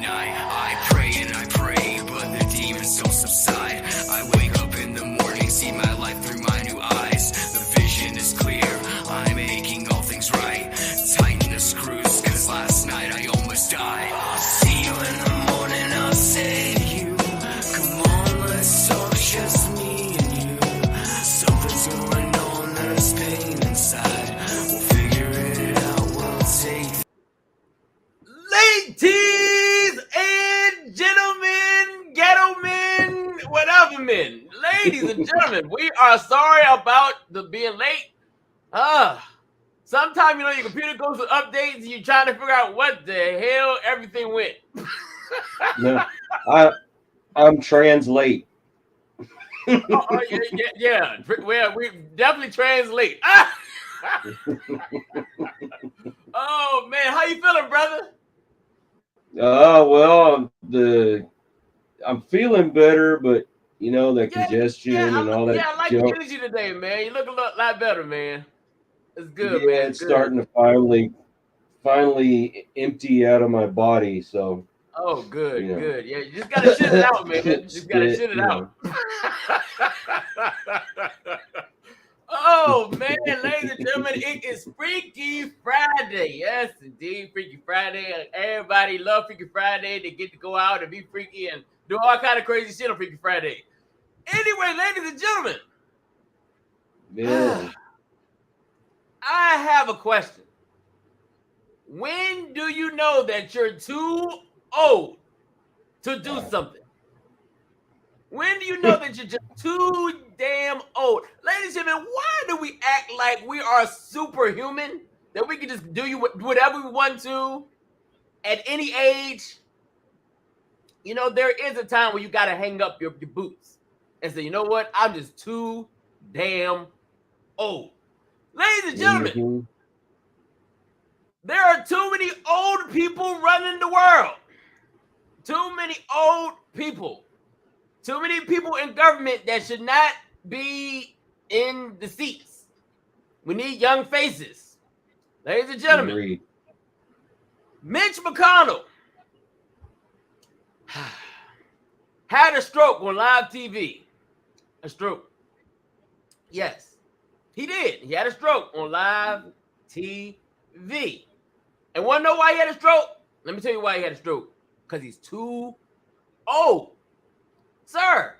night. I pray and I pray, but the demons don't subside. I wake up in the morning, see my life through my new eyes. The vision is clear, I'm making all things right. Tighten the screws, cause last night I almost died. I'll see you in the morning, I'll say to you, come on, let's talk, just me and you. Something's going on, there's pain inside. We'll figure it out, we'll take. Ladies and gentlemen, ghetto men, whatever men, ladies and gentlemen, we are sorry about the being late. Sometimes, your computer goes to updates and you're trying to figure out what the hell everything went. No, I'm translate. Yeah. Well, we definitely translate. Oh man, how you feeling, brother? Well, I'm feeling better, but the congestion and all that. Yeah, I like junk. the energy today, man. You look a lot better, man. It's good, Yeah, man. it's starting to finally empty out of my body. So. Oh, good. Yeah, you just gotta shit it out, man. Just gotta shit it out. Oh man, ladies and gentlemen, it is Freaky Friday. Yes, indeed, Freaky Friday. Everybody love Freaky Friday. They get to go out and be freaky and do all kind of crazy shit on Freaky Friday. Anyway, ladies and gentlemen, Yeah. I have a question. When do you know that you're too old to do something? When do you know that you're just too damn old? Ladies and gentlemen, why do we act like we are superhuman? That we can just do whatever we want to at any age? There is a time where you got to hang up your boots and say, you know what? I'm just too damn old. Ladies and gentlemen, there are too many old people running the world. Too many old people. Too many people in government that should not be in the seats. We need young faces. Ladies and gentlemen, Agreed. Mitch McConnell had a stroke on live TV. A stroke. Yes, he did. He had a stroke on live TV. And want to know why he had a stroke? Let me tell you why he had a stroke. Because he's too old. Sir,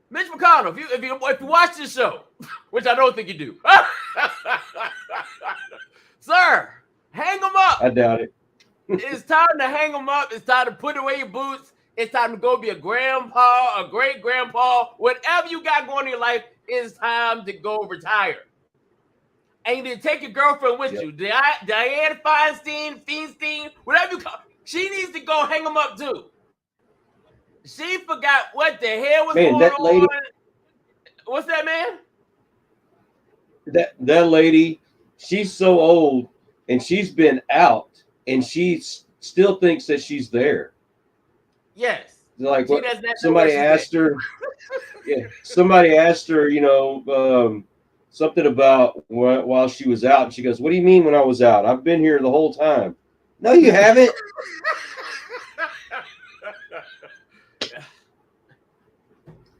Mitch McConnell, if you watch this show, which I don't think you do, sir, hang him up. I doubt it. It's time to hang him up. It's time to put away your boots. It's time to go be a grandpa, a great grandpa, whatever you got going in your life. It's time to go retire. And you need to take your girlfriend with you, Diane Feinstein, whatever you call. She needs to go hang him up too. She forgot what the hell was going that lady, on. What's that, man? That lady, she's so old and she's been out and she still thinks that she's there. Yes. Like what, somebody asked her. Yeah, somebody asked her, something about while she was out. And she goes, "What do you mean when I was out? I've been here the whole time." No, you haven't.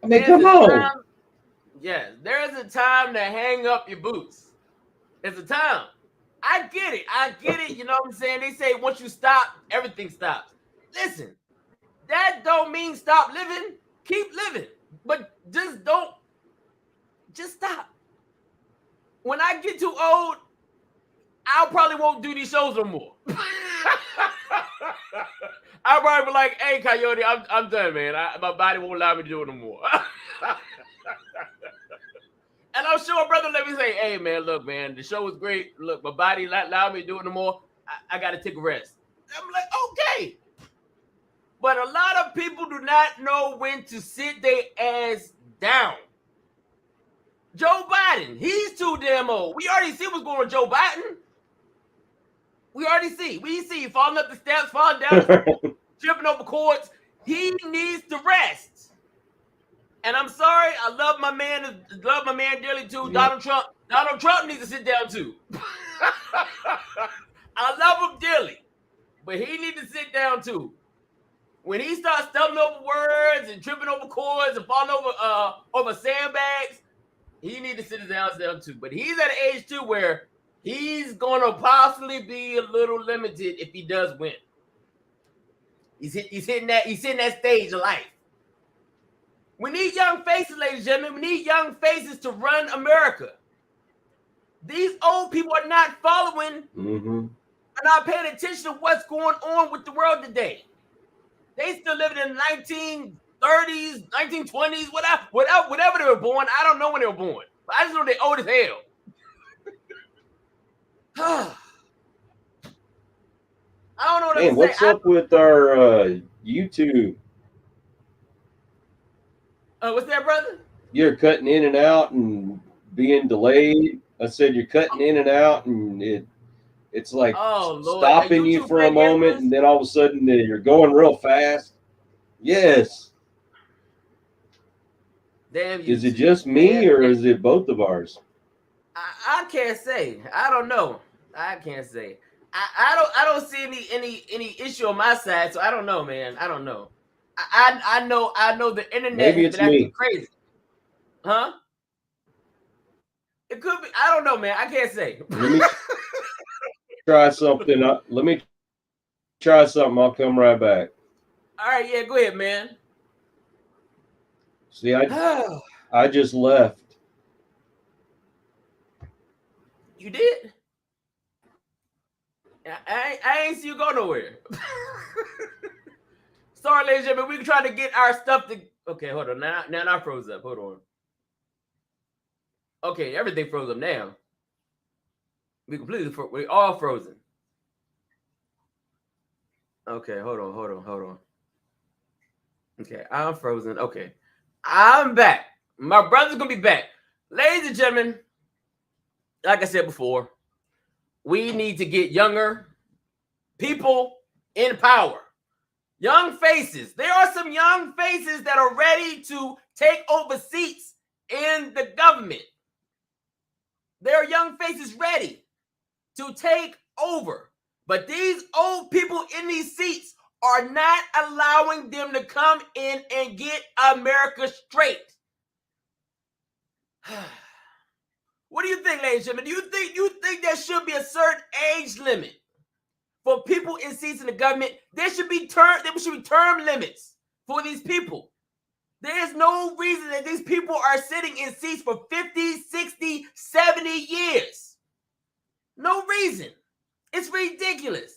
I mean, come on. Yes, there is a time to hang up your boots. It's a time. I get it. You know what I'm saying? They say once you stop, everything stops. Listen, that don't mean stop living. Keep living. But just stop. When I get too old, I probably won't do these shows no more. I'll probably be like, hey, Coyote, I'm done, man. My body won't allow me to do it no more. And I'm sure brother let me say, hey, man, look, man, the show was great. Look, my body not allow me to do it no more. I got to take a rest. I'm like, okay. But a lot of people do not know when to sit their ass down. Joe Biden, he's too damn old. We already see what's going on with Joe Biden. We already see. We see falling up the steps, falling down, tripping over cords. He needs to rest. And I'm sorry, I love my man dearly too, yeah. Donald Trump. Donald Trump needs to sit down too. I love him dearly, but he needs to sit down too. when he starts stumbling over words and tripping over cords and falling over sandbags, he needs to sit his ass down too. But he's at an age too where he's gonna possibly be a little limited if he does win. He's hitting that stage of life. We need young faces, ladies and gentlemen. We need young faces to run America. These old people are not following, are not paying attention to what's going on with the world today. They still living in the 1930s, 1920s, whatever they were born. I don't know when they were born, but I just know they're old as hell. I don't know what to say. What's up with our YouTube? What's that, brother? You're cutting in and out and being delayed. I said you're cutting in and out, and it's like stopping you for a moment, and then all of a sudden you're going real fast. Yes. Damn. Is it just me, or is it both of ours? I can't say. I don't know. I can't say. I don't see any issue on my side, so I don't know, man. I don't know. I know the internet Maybe has it's been acting me. crazy. Huh? It could be. I don't know, man. I can't say. Let me try something. Let me try something. I'll come right back. All right, yeah, go ahead, man. See, I just left. You did? I ain't see you go nowhere. Sorry, ladies and gentlemen, we trying to get our stuff to. Okay, hold on. Now I froze up. Hold on. Okay, everything froze up now. We're all frozen. Okay, hold on. Okay, I'm frozen. Okay, I'm back. My brother's gonna be back. Ladies and gentlemen, like I said before, we need to get younger people in power. Young faces. There are some young faces that are ready to take over seats in the government. There are young faces ready to take over. But these old people in these seats are not allowing them to come in and get America straight. What do you think, ladies and gentlemen? Do you think there should be a certain age limit for people in seats in the government? There should be term limits for these people. There is no reason that these people are sitting in seats for 50, 60, 70 years. No reason. It's ridiculous.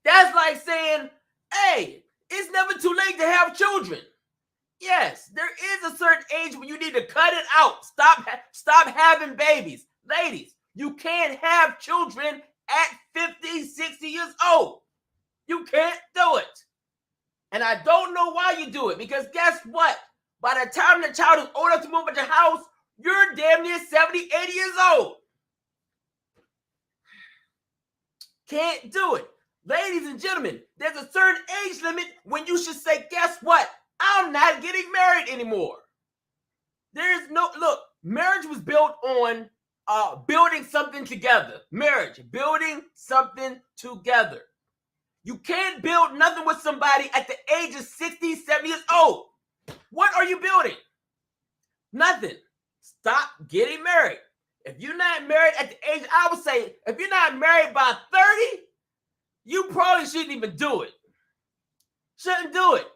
That's like saying, hey, it's never too late to have children. Yes, there is a certain age when you need to cut it out. Stop having babies. Ladies, you can't have children at 50, 60 years old. You can't do it. And I don't know why you do it, because guess what? By the time the child is old enough to move into your house, you're damn near 70, 80 years old. Can't do it. Ladies and gentlemen, there's a certain age limit when you should say, guess what? I'm not getting married anymore. Marriage was built on building something together. Marriage, building something together. You can't build nothing with somebody at the age of 60, 70 years old. What are you building? Nothing. Stop getting married. If you're not married at the age, I would say, if you're not married by 30, you probably shouldn't even do it. Shouldn't do it.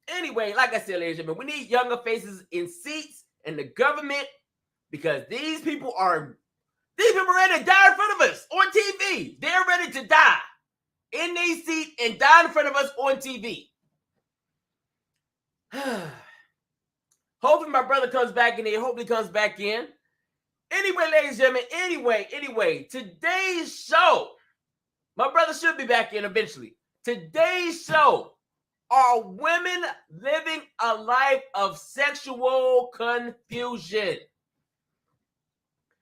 Anyway, like I said, ladies and gentlemen, we need younger faces in seats in the government, because these people are ready to die in front of us on TV. They're ready to die in their seat and die in front of us on TV. Hopefully my brother comes back in here. Hopefully comes back in. Anyway, ladies and gentlemen, anyway, today's show, my brother should be back in eventually. Today's show, are women living a life of sexual confusion?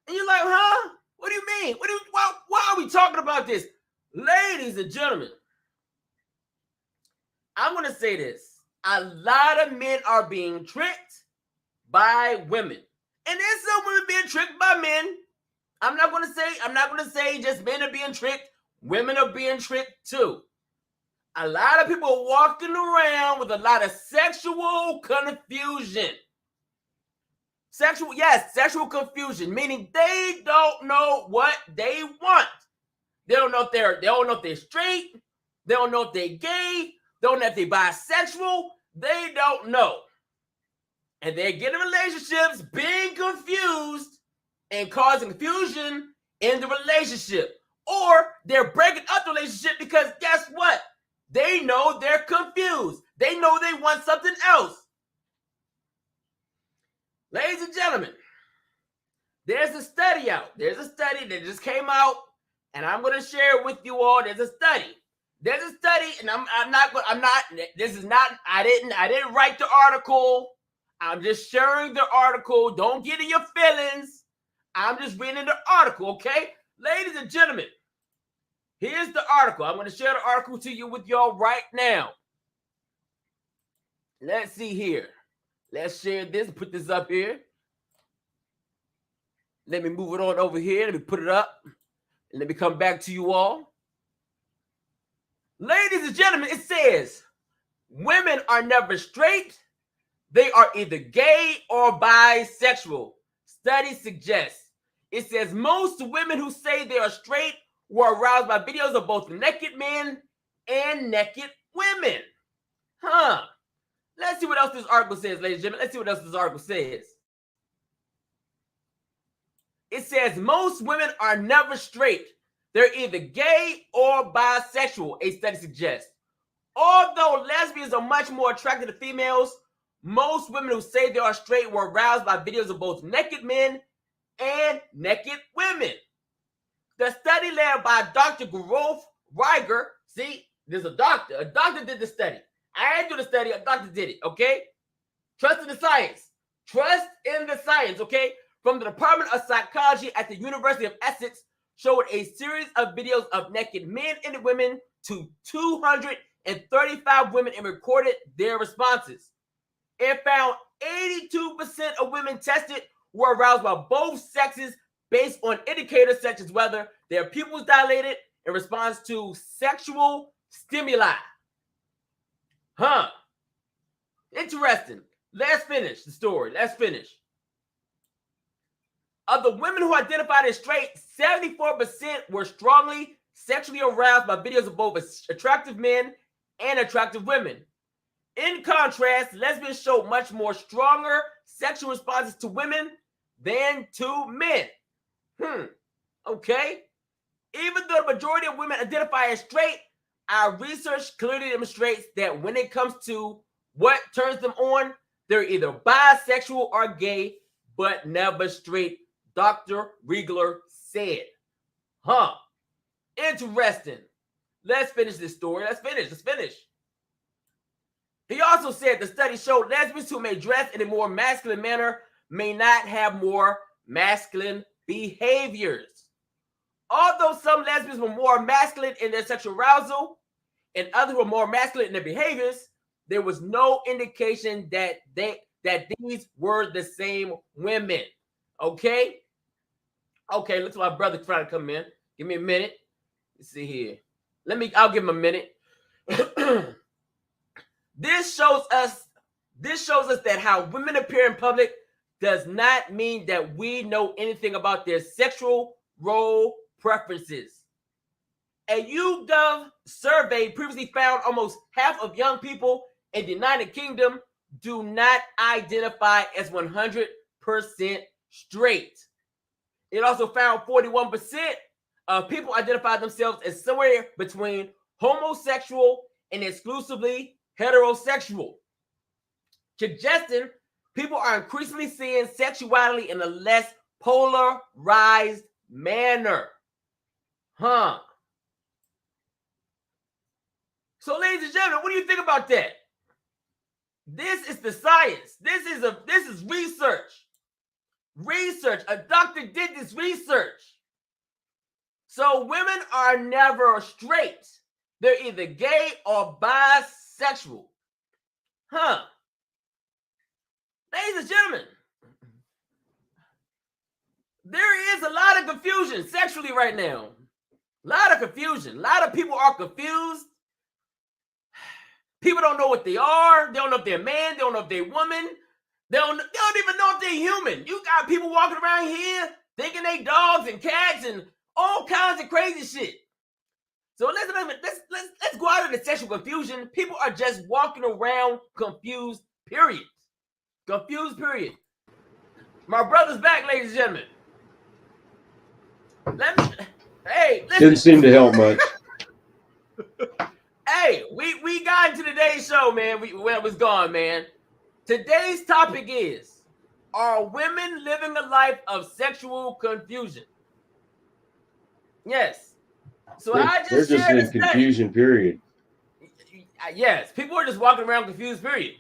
And you're like, huh? What do you mean? Why are we talking about this? Ladies and gentlemen, I'm going to say this. A lot of men are being tricked by women. And there's some women being tricked by men. I'm not going to say just men are being tricked. women are being tricked too. A lot of people are walking around with a lot of sexual confusion. Sexual confusion, meaning they don't know what they want. They don't know if they're straight. They don't know if they're gay. They don't know if they're bisexual. They don't know. And they're getting relationships, being confused, and causing confusion in the relationship. Or they're breaking up the relationship because guess what? They know they're confused. They know they want something else. Ladies and gentlemen, there's a study out. There's a study that just came out, and I'm going to share it with you all. There's a study, and I didn't write the article. I'm just sharing the article. Don't get in your feelings. I'm just reading the article, okay? Ladies and gentlemen, here's the article. I'm going to share the article to you with y'all right now. Let's see here. Let's share this. Put this up here. Let me move it on over here. Let me put it up. And let me come back to you all. Ladies and gentlemen, it says, women are never straight. They are either gay or bisexual. Studies suggest. It says most women who say they are straight were aroused by videos of both naked men and naked women. Let's see what else this article says, ladies and gentlemen. Let's see what else this article says. It says most women are never straight. They're either gay or bisexual, a study suggests. Although lesbians are much more attracted to females, most women who say they are straight were aroused by videos of both naked men and naked women. The study led by Dr. Gaurav Riger, see, there's a doctor. A doctor did the study. I didn't do the study, a doctor did it, okay? Trust in the science. Trust in the science, okay? From the Department of Psychology at the University of Essex showed a series of videos of naked men and women to 235 women and recorded their responses. It found 82% of women tested were aroused by both sexes based on indicators such as whether their pupils dilated in response to sexual stimuli. Interesting. Let's finish the story. Let's finish. Of the women who identified as straight, 74% were strongly sexually aroused by videos of both attractive men and attractive women. In contrast, lesbians showed much more stronger sexual responses to women than to men. Okay. Even though the majority of women identify as straight, our research clearly demonstrates that when it comes to what turns them on, they're either bisexual or gay, but never straight, Dr. Riegler said. Interesting. Let's finish this story. Let's finish. He also said the study showed lesbians who may dress in a more masculine manner may not have more masculine behaviors. Although some lesbians were more masculine in their sexual arousal and others were more masculine in their behaviors, there was no indication that these were the same women. Okay? Okay, looks like my brother trying to come in. Give me a minute. Let's see here. I'll give him a minute. This shows us that how women appear in public does not mean that we know anything about their sexual role preferences. A YouGov survey previously found almost half of young people in the United Kingdom do not identify as 100% straight. It also found 41% of people identify themselves as somewhere between homosexual and exclusively heterosexual, suggesting people are increasingly seeing sexuality in a less polarized manner. So, ladies and gentlemen, what do you think about that? This is the science. This is research. A doctor did this research. So women are never straight. They're either gay or bisexual. Ladies and gentlemen, there is a lot of confusion sexually right now. A lot of confusion. A lot of people are confused. People don't know what they are. They don't know if they're man. They don't know if they're woman. They don't even know if they're human. You got people walking around here thinking they dogs and cats and all kinds of crazy shit. So let's go out of the sexual confusion. People are just walking around confused, period. Confused, period. My brother's back, ladies and gentlemen. Hey, listen. Didn't seem to help much. Hey, we got into today's show, man. Where it was gone, man. Today's topic is: are women living a life of sexual confusion? Yes. So I just they're just in confusion, period. Yes, people are just walking around confused, period.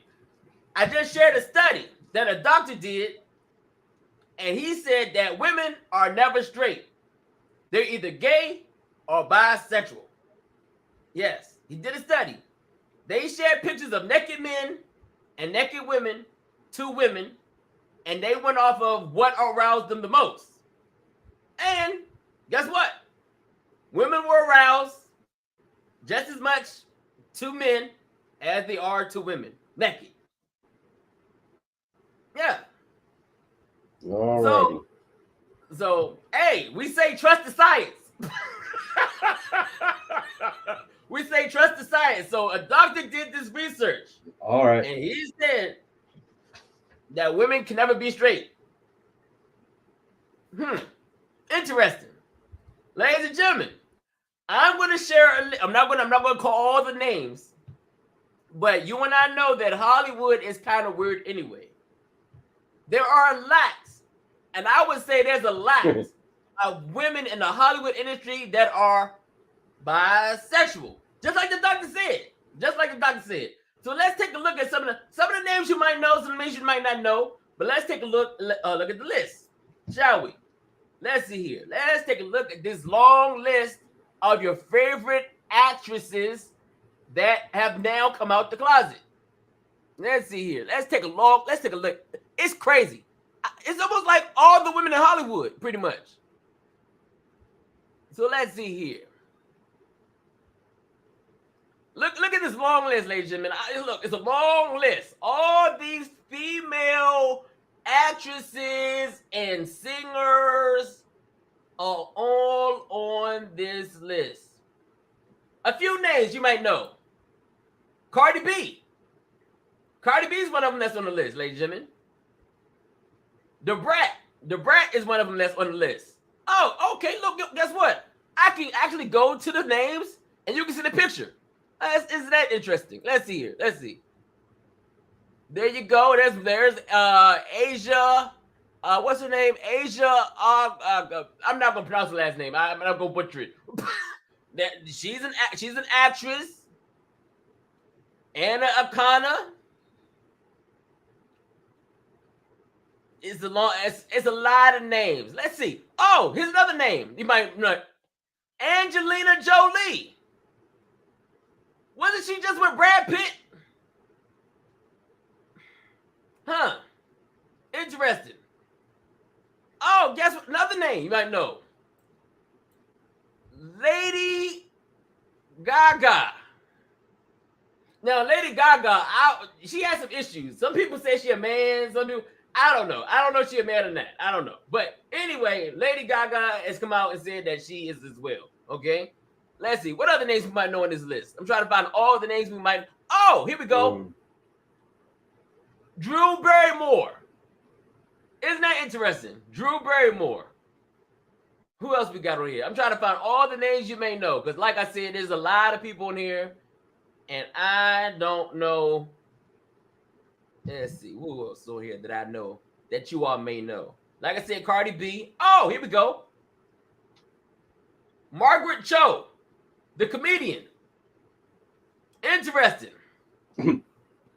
I just shared a study that a doctor did, and he said that women are never straight. They're either gay or bisexual. Yes, he did a study. They shared pictures of naked men and naked women to women, and they went off of what aroused them the most. And guess what? Women were aroused just as much to men as they are to women, naked. Yeah. All So, hey, we say trust the science. We say trust the science. So a doctor did this research. All right. And he said that women can never be straight. Interesting. Ladies and gentlemen, I'm going to share. I'm not going to call all the names, but you and I know that Hollywood is kind of weird anyway. There are lots, and I would say there's a lot of women in the Hollywood industry that are bisexual, just like the doctor said. So let's take a look at some of the names you might know, some names you might not know. But let's take a look at the list, shall we? Let's see here. Let's take a look at this long list of your favorite actresses that have now come out the closet. Let's see here. Let's take a look. It's crazy. It's almost like all the women in Hollywood, pretty much. So let's see here. Look at this long list, ladies and gentlemen. Look, it's a long list. All these female actresses and singers are all on this list. A few names you might know. Cardi B. Cardi B is one of them that's on the list, ladies and gentlemen. Da Brat. Da Brat is one of them that's on the list. Oh, okay. Look, guess what? I can actually go to the names and you can see the picture. Isn't that interesting? Let's see here. Let's see. There you go. There's Asia. What's her name? Asia. I'm not gonna pronounce her last name. I'm not gonna butcher it. She's an actress. Anna Akana. It's a lot of names. Let's see. Oh, here's another name. You might know. Angelina Jolie. Wasn't she just with Brad Pitt? Huh. Interesting. Oh, guess what? Another name you might know. Lady Gaga. Now, Lady Gaga, she has some issues. Some people say she a man. Some people, I don't know. I don't know if she a man or not. I don't know. But anyway, Lady Gaga has come out and said that she is as well. Okay? Let's see. What other names we might know on this list? I'm trying to find all the names we might. Oh, here we go. Drew Barrymore. Isn't that interesting? Drew Barrymore. Who else we got on here? I'm trying to find all the names you may know. Because like I said, there's a lot of people in here. And I don't know. Let's see. Who else on here that I know that you all may know? Like I said, Cardi B. Oh, here we go. Margaret Cho. The comedian. Interesting.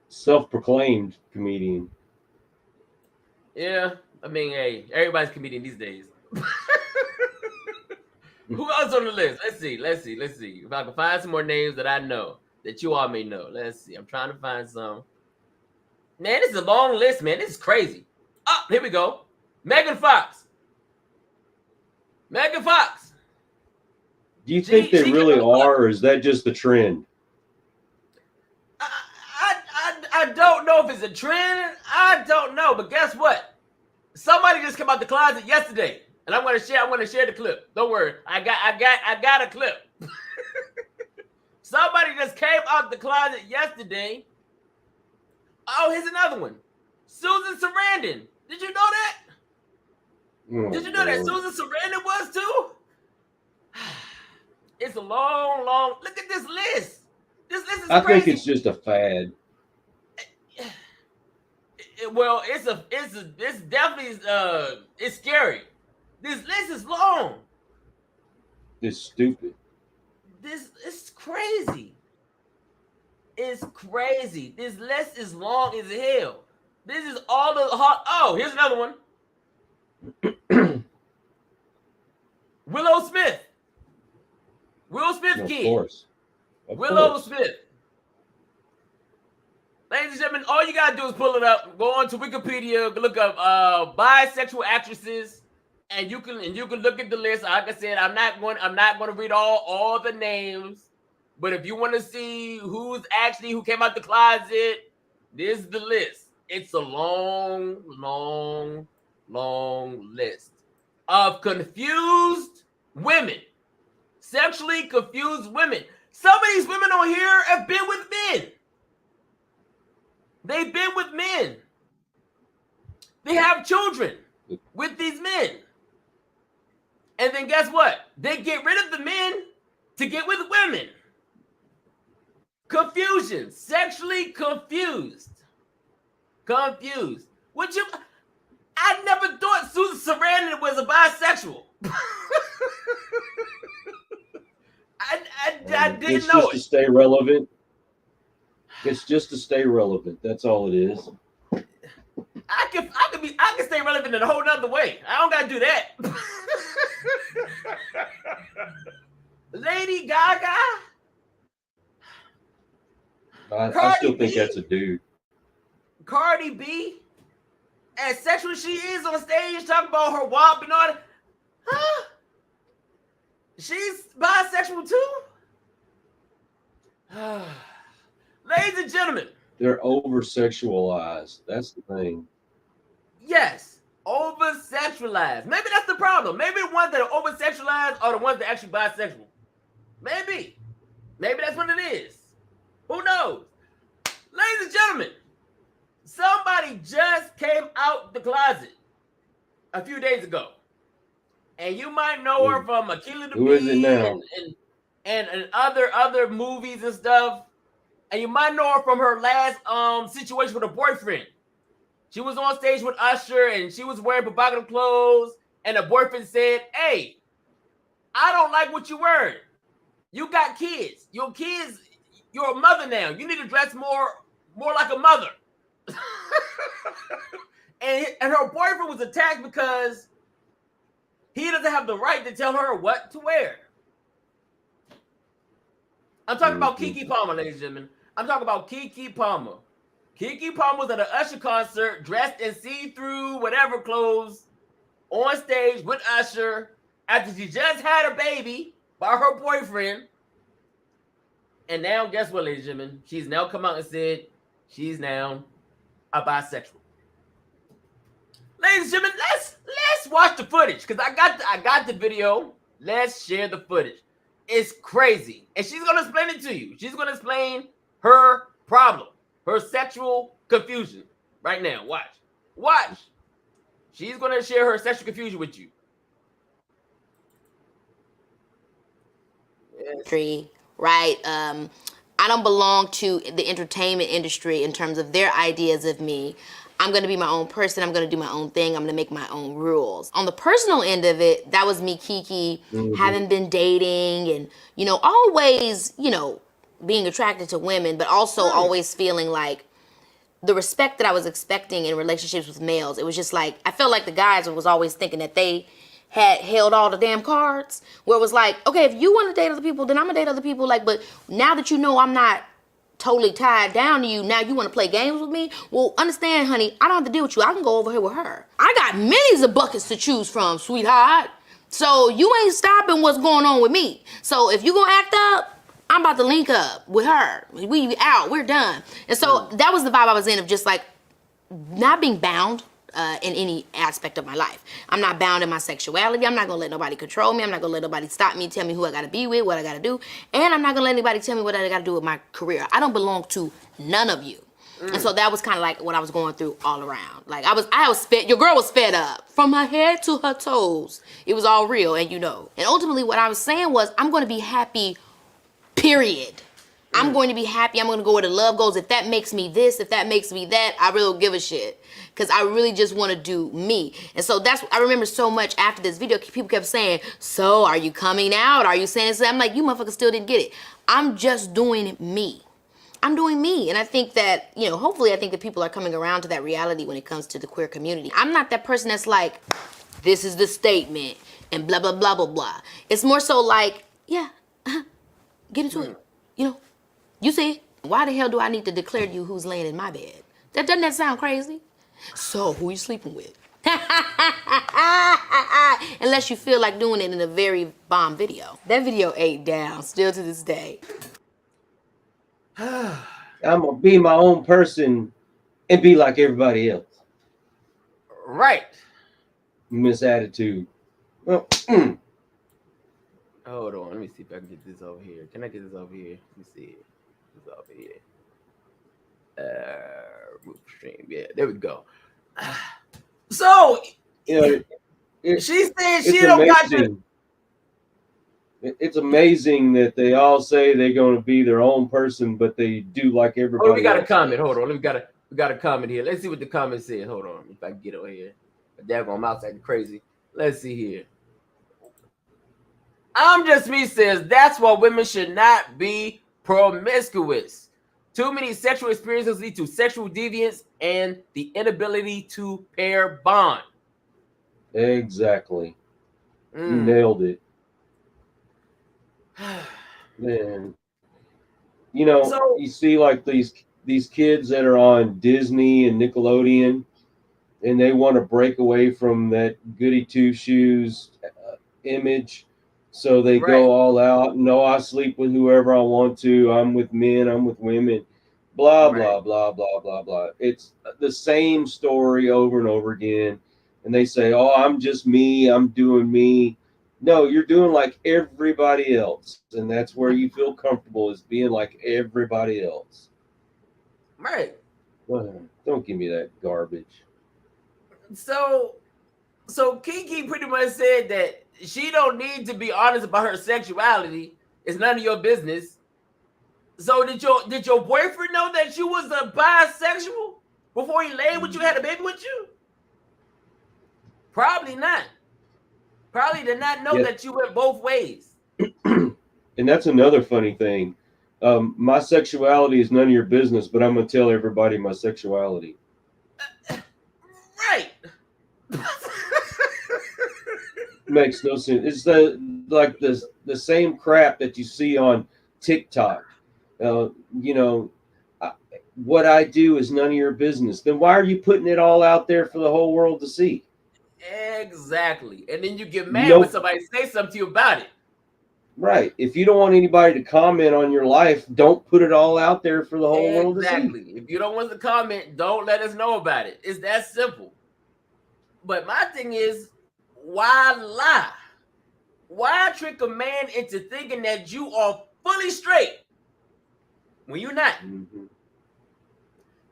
Self-proclaimed comedian. Yeah. I mean, hey, everybody's comedian these days. Who else on the list? Let's see. If I can find some more names that I know, that you all may know. Let's see. I'm trying to find some. Man, this is a long list, man. This is crazy. Oh, here we go. Megan Fox. Do you think they really are, or is that just the trend? I don't know if it's a trend. I don't know, but guess what? Somebody just came out the closet yesterday, and I'm gonna share the clip. Don't worry, I got a clip. Somebody just came out the closet yesterday. Oh, here's another one. Susan Sarandon. Did you know that? Oh, Did you know that Susan Sarandon was too? It's a long. Look at this list. This list is crazy. I think it's just a fad. Well, it's definitely it's scary. This list is long. It's stupid. It's crazy. It's crazy. This list is long as hell. This is all the hot. Oh, here's another one. Willow Smith. Will Smith kid. Of course. Willow Smith. Ladies and gentlemen, all you gotta do is pull it up. Go on to Wikipedia, look up bisexual actresses, and you can look at the list. Like I said, I'm not going to read all the names, but if you want to see who came out the closet, this is the list. It's a long list of confused women, sexually confused women. Some of these women on here have been with men. They've been with men. They have children with these men. And then guess what? They get rid of the men to get with women. Confusion. Sexually confused. Confused. I never thought Susan Sarandon was a bisexual. I didn't know it. Just to stay relevant. It's just to stay relevant. That's all it is. I can stay relevant in a whole nother way. I don't gotta do that. Lady Gaga. I still think that's a dude. Cardi B, as sexual as she is on stage, talking about her WAP and all that. Huh? She's bisexual too? Ladies and gentlemen. They're over-sexualized. That's the thing. Yes, over-sexualized. Maybe that's the problem. Maybe the ones that are over-sexualized are the ones that are actually bisexual. Maybe. Maybe that's what it is. Who knows? Ladies and gentlemen, somebody just came out the closet a few days ago. And you might know her from Akilah the Who is it now? And other movies and stuff. And you might know her from her last situation with her boyfriend. She was on stage with Usher and she was wearing provocative clothes. And her boyfriend said, "Hey, I don't like what you're wearing. You got kids. You're a mother now. You need to dress more like a mother." and her boyfriend was attacked because he doesn't have the right to tell her what to wear. I'm talking about Keke Palmer, ladies and gentlemen. I'm talking about Keke Palmer. Keke Palmer was at an Usher concert dressed in see-through whatever clothes on stage with Usher after she just had a baby by her boyfriend. And now, guess what, ladies and gentlemen? She's now come out and said she's now a bisexual. Ladies and gentlemen, let's watch the footage because I got the video. Let's share the footage. It's crazy. And she's going to explain it to you. She's going to explain her problem, her sexual confusion right now. Watch. She's going to share her sexual confusion with you. Yes. Right? I don't belong to the entertainment industry in terms of their ideas of me. I'm going to be my own person. I'm going to do my own thing. I'm going to make my own rules. On the personal end of it, that was me, Keke, having been dating and, always, being attracted to women, but also always feeling like the respect that I was expecting in relationships with males. It was just like, I felt like the guys was always thinking that they had held all the damn cards, where it was like, okay, if you want to date other people, then I'm going to date other people. But now that I'm not totally tied down to you, now you want to play games with me? Well, understand, honey, I don't have to deal with you. I can go over here with her. I got millions of buckets to choose from, sweetheart. So you ain't stopping what's going on with me. So if you gonna act up, I'm about to link up with her. We out. We're done. And so that was the vibe I was in, of just like not being bound in any aspect of my life. I'm not bound in my sexuality. I'm not gonna let nobody control me. I'm not gonna let nobody stop me, tell me who I gotta be with, what I gotta do. And I'm not gonna let anybody tell me what I gotta do with my career. I don't belong to none of you. And so that was kind of like what I was going through all around. Like I was fed, your girl was fed up from her head to her toes. It was all real, and you know. And ultimately what I was saying was, I'm gonna be happy, period. I'm going to be happy. I'm going to go where the love goes. If that makes me this, if that makes me that, I really don't give a shit. Because I really just want to do me. And so that's, I remember so much after this video, people kept saying, so are you coming out? Are you saying this? I'm like, you motherfuckers still didn't get it. I'm just doing me. I'm doing me. And I think that, you know, hopefully I think that people are coming around to that reality when it comes to the queer community. I'm not that person that's like, this is the statement and blah, blah, blah, blah, blah. It's more so like, yeah, get into it. You know, you see, why the hell do I need to declare to you who's laying in my bed? Doesn't that sound crazy? So, who you sleeping with? Unless you feel like doing it in a very bomb video. That video ate down, still to this day. I'm gonna be my own person and be like everybody else. Right. Miss Attitude. Well, Hold on. Let me see if I can get this over here. Can I get this over here? Let me see it. This over here. Move stream. Yeah, there we go. So, you know, she said she don't got to. It's amazing that they all say they're going to be their own person, but they do like everybody. Oh, we got else. a comment. Hold on. We got a comment here. Let's see what the comment says. Hold on. If I can get over here. Daggone mouse acting crazy. Let's see here. I'm just me says that's why women should not be promiscuous. Too many sexual experiences lead to sexual deviance and the inability to pair bond. Exactly. You nailed it. Man, you know, So- you see like these kids that are on Disney and Nickelodeon, and they want to break away from that goody two shoes image, so they go all out. No, I sleep with whoever I want to. I'm with men. I'm with women. Blah blah blah blah blah blah. It's the same story over and over again, and they say, "Oh, I'm just me. I'm doing me." No, you're doing like everybody else, and that's where you feel comfortable, is being like everybody else. Right. Don't give me that garbage. So Kiki pretty much said that she don't need to be honest about her sexuality. It's none of your business. So did your boyfriend know that you was a bisexual before he laid with you, had a baby with you? Probably not. Probably did not know that you went both ways. And that's another funny thing. My sexuality is none of your business, but I'm gonna tell everybody my sexuality. Right. Makes no sense. It's the same crap that you see on TikTok. You know, what I do is none of your business. Then why are you putting it all out there for the whole world to see? Exactly. And then you get mad when somebody says something to you about it. Right. If you don't want anybody to comment on your life, don't put it all out there for the whole world to see. Exactly. If you don't want to comment, don't let us know about it. It's that simple. But my thing is, why lie? Why trick a man into thinking that you are fully straight when you're not? Mm-hmm.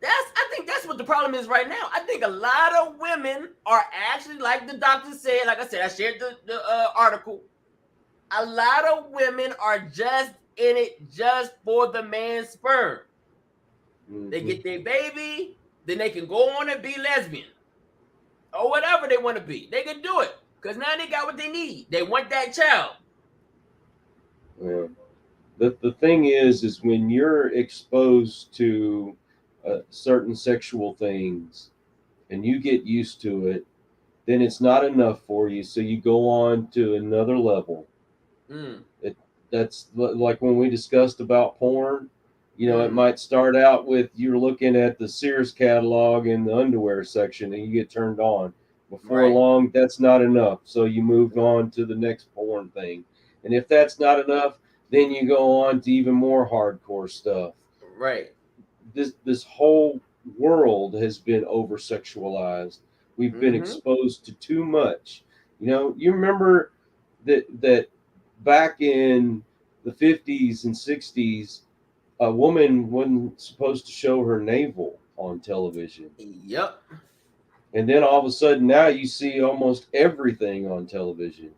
I think that's what the problem is right now. I think a lot of women are actually, like the doctor said, like I said, I shared the article. A lot of women are just in it just for the man's sperm. Mm-hmm. They get their baby, then they can go on and be lesbian or whatever they want to be. They can do it because now they got what they need. They want that child. Yeah. The thing is when you're exposed to certain sexual things and you get used to it, then it's not enough for you. So you go on to another level. That's like when we discussed about porn. You know, it might start out with you're looking at the Sears catalog in the underwear section and you get turned on. Before Right. long, that's not enough. So you moved on to the next porn thing. And if that's not enough, then you go on to even more hardcore stuff. Right. This whole world has been over sexualized. We've been Mhm. exposed to too much. You remember that back in the 50s and 60s, a woman wasn't supposed to show her navel on television. Yep. And then all of a sudden now you see almost everything on television.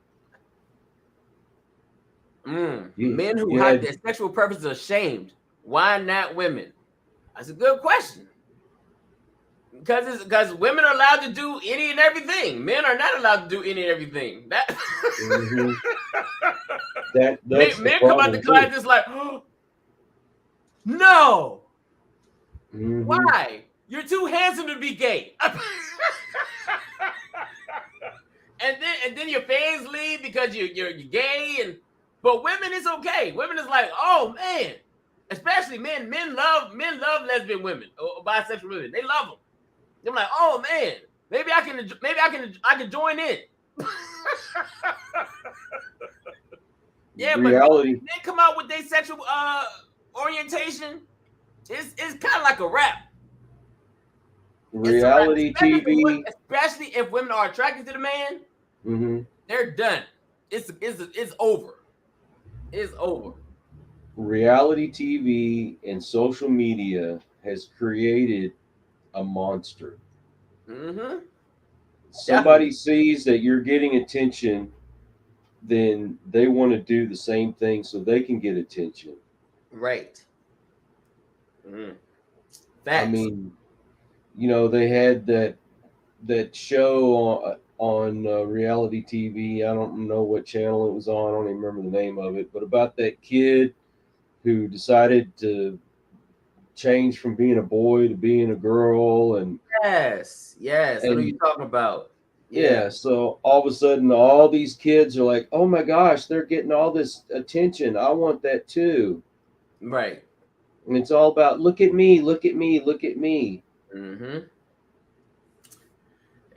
Men who You hide had their sexual preferences are shamed. Why not women? That's a good question. Because women are allowed to do any and everything. Men are not allowed to do any and everything. That mhm. That's the men come out problem the too. closet just like, oh, no. Mhm. Why? You're too handsome to be gay. and then your fans leave because you're gay, but women is okay. Women is like, oh man, especially men. Men love lesbian women or bisexual women. They love them. They're like, oh man, maybe I can join in. Yeah, but Reality, men come out with their sexual orientation. It's kind of like a rap. It's a rap, reality TV. especially if women are attracted to the man. Mhm. They're done. It's over. It's over. Reality TV and social media has created a monster. Mm-hmm. Somebody sees that you're getting attention, then they want to do the same thing so they can get attention. Right. Mm. I Facts. mean, they had that show on reality TV. I don't know what channel it was on. I don't even remember the name of it, but about that kid who decided to change from being a boy to being a girl, and Yes. I know you're talking about. yeah, so all of a sudden all these kids are like, oh my gosh, they're getting all this attention, I want that too. Right. And it's all about, look at me, look at me, look at me. Mm-hmm.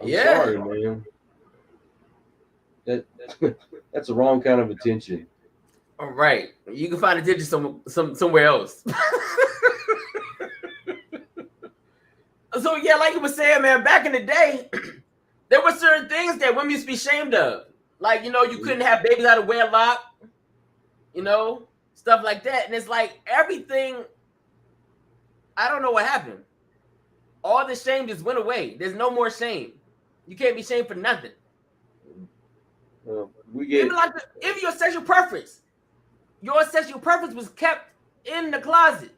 I'm sorry, man. That's the wrong kind of attention. All right. You can find attention somewhere else. So yeah, like you were saying, man, back in the day, there were certain things that women used to be ashamed of. Like, you couldn't have babies out of wedlock, stuff like that. And it's like everything, I don't know what happened. All the shame just went away. There's no more shame. You can't be shamed for nothing. Even your sexual preference was kept in the closet.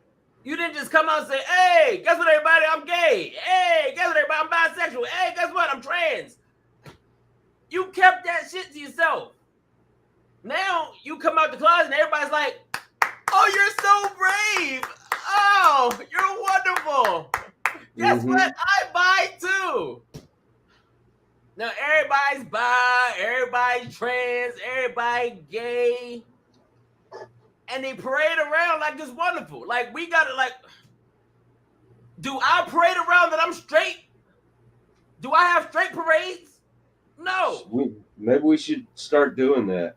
You didn't just come out and say, hey, guess what, everybody? I'm gay. Hey, guess what, everybody? I'm bisexual. Hey, guess what? I'm trans. You kept that shit to yourself. Now you come out the closet and everybody's like, oh, you're so brave. Oh, you're wonderful. Guess what? I buy too. Now everybody's bi, everybody's trans, everybody gay. And they parade around like it's wonderful. Like, we gotta, do I parade around that I'm straight? Do I have straight parades? No. Maybe we should start doing that.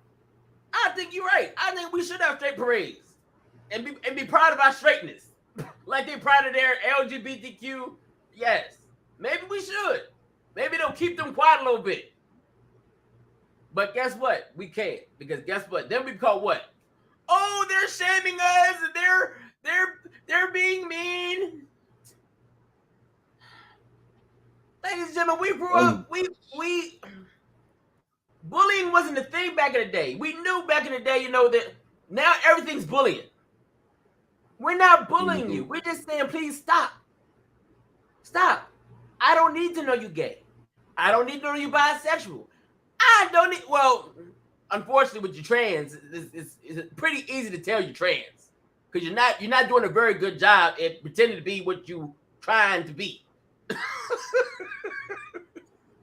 I think you're right. I think we should have straight parades and be proud of our straightness. Like they're proud of their LGBTQ. Yes. Maybe we should. Maybe they'll keep them quiet a little bit. But guess what? We can't. Because guess what? Then we call what? Oh, they're shaming us and they're being mean. Ladies and gentlemen, we grew up, we bullying wasn't a thing back in the day. We knew back in the day, that now everything's bullying. We're not bullying you. We're just saying, please stop. Stop. I don't need to know you gay. I don't need to know you bisexual. I don't need, well, unfortunately with your trans, it's pretty easy to tell you're trans. Because you're not doing a very good job at pretending to be what you trying to be.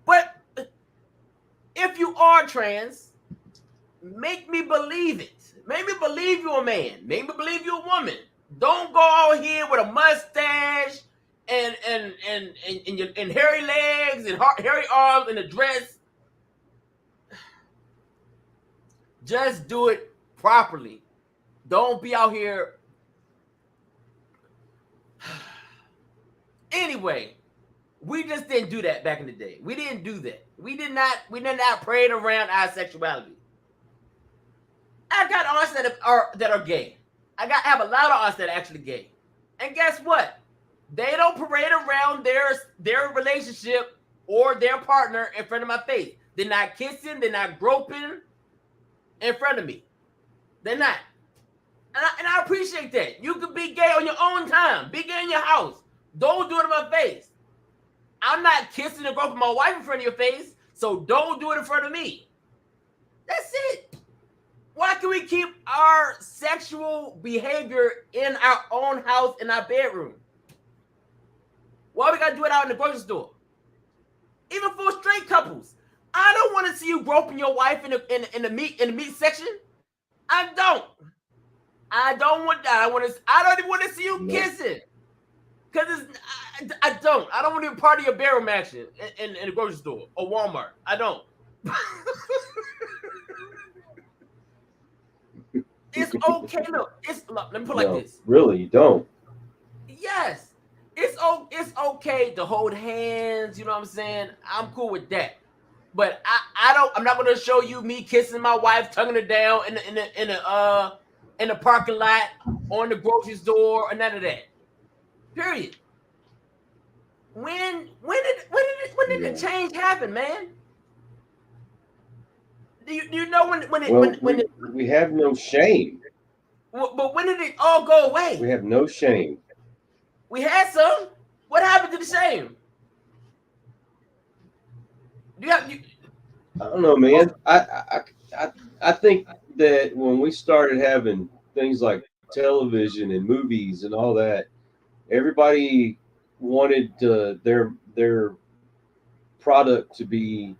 But if you are trans, make me believe it. Make me believe you're a man. Make me believe you're a woman. Don't go out here with a mustache and and hairy legs and hairy arms and a dress. Just do it properly. Don't be out here. Anyway, we just didn't do that back in the day. We didn't do that. We did not parade around our sexuality. I got aunts that are gay. I have a lot of aunts that are actually gay. And guess what? They don't parade around their relationship or their partner in front of my face. They're not kissing. They're not groping in front of me. They're not. And I appreciate that. You can be gay on your own time. Be gay in your house. Don't do it in my face. I'm not kissing and groping my wife in front of your face, so don't do it in front of me. That's it. Why can we keep our sexual behavior in our own house, in our bedroom? Why we gotta do it out in the grocery store? Even for straight couples, I don't want to see you groping your wife in the meat section. I don't want that. I don't even want to see you kissing. Cause I don't want to be part of your bedroom action in the grocery store or Walmart. I don't. It's okay. Look, let me put it like this. Really, you don't. Yes, it's okay to hold hands. You know what I'm saying? I'm cool with that. But I'm not gonna show you me kissing my wife, tugging her down in the parking lot or in the grocery store or none of that. Period. When did the change happen, man? Do you know when we have no shame. But when did it all go away? We have no shame. We had some. What happened to the shame? I don't know, man. I think that when we started having things like television and movies and all that, everybody wanted their product to be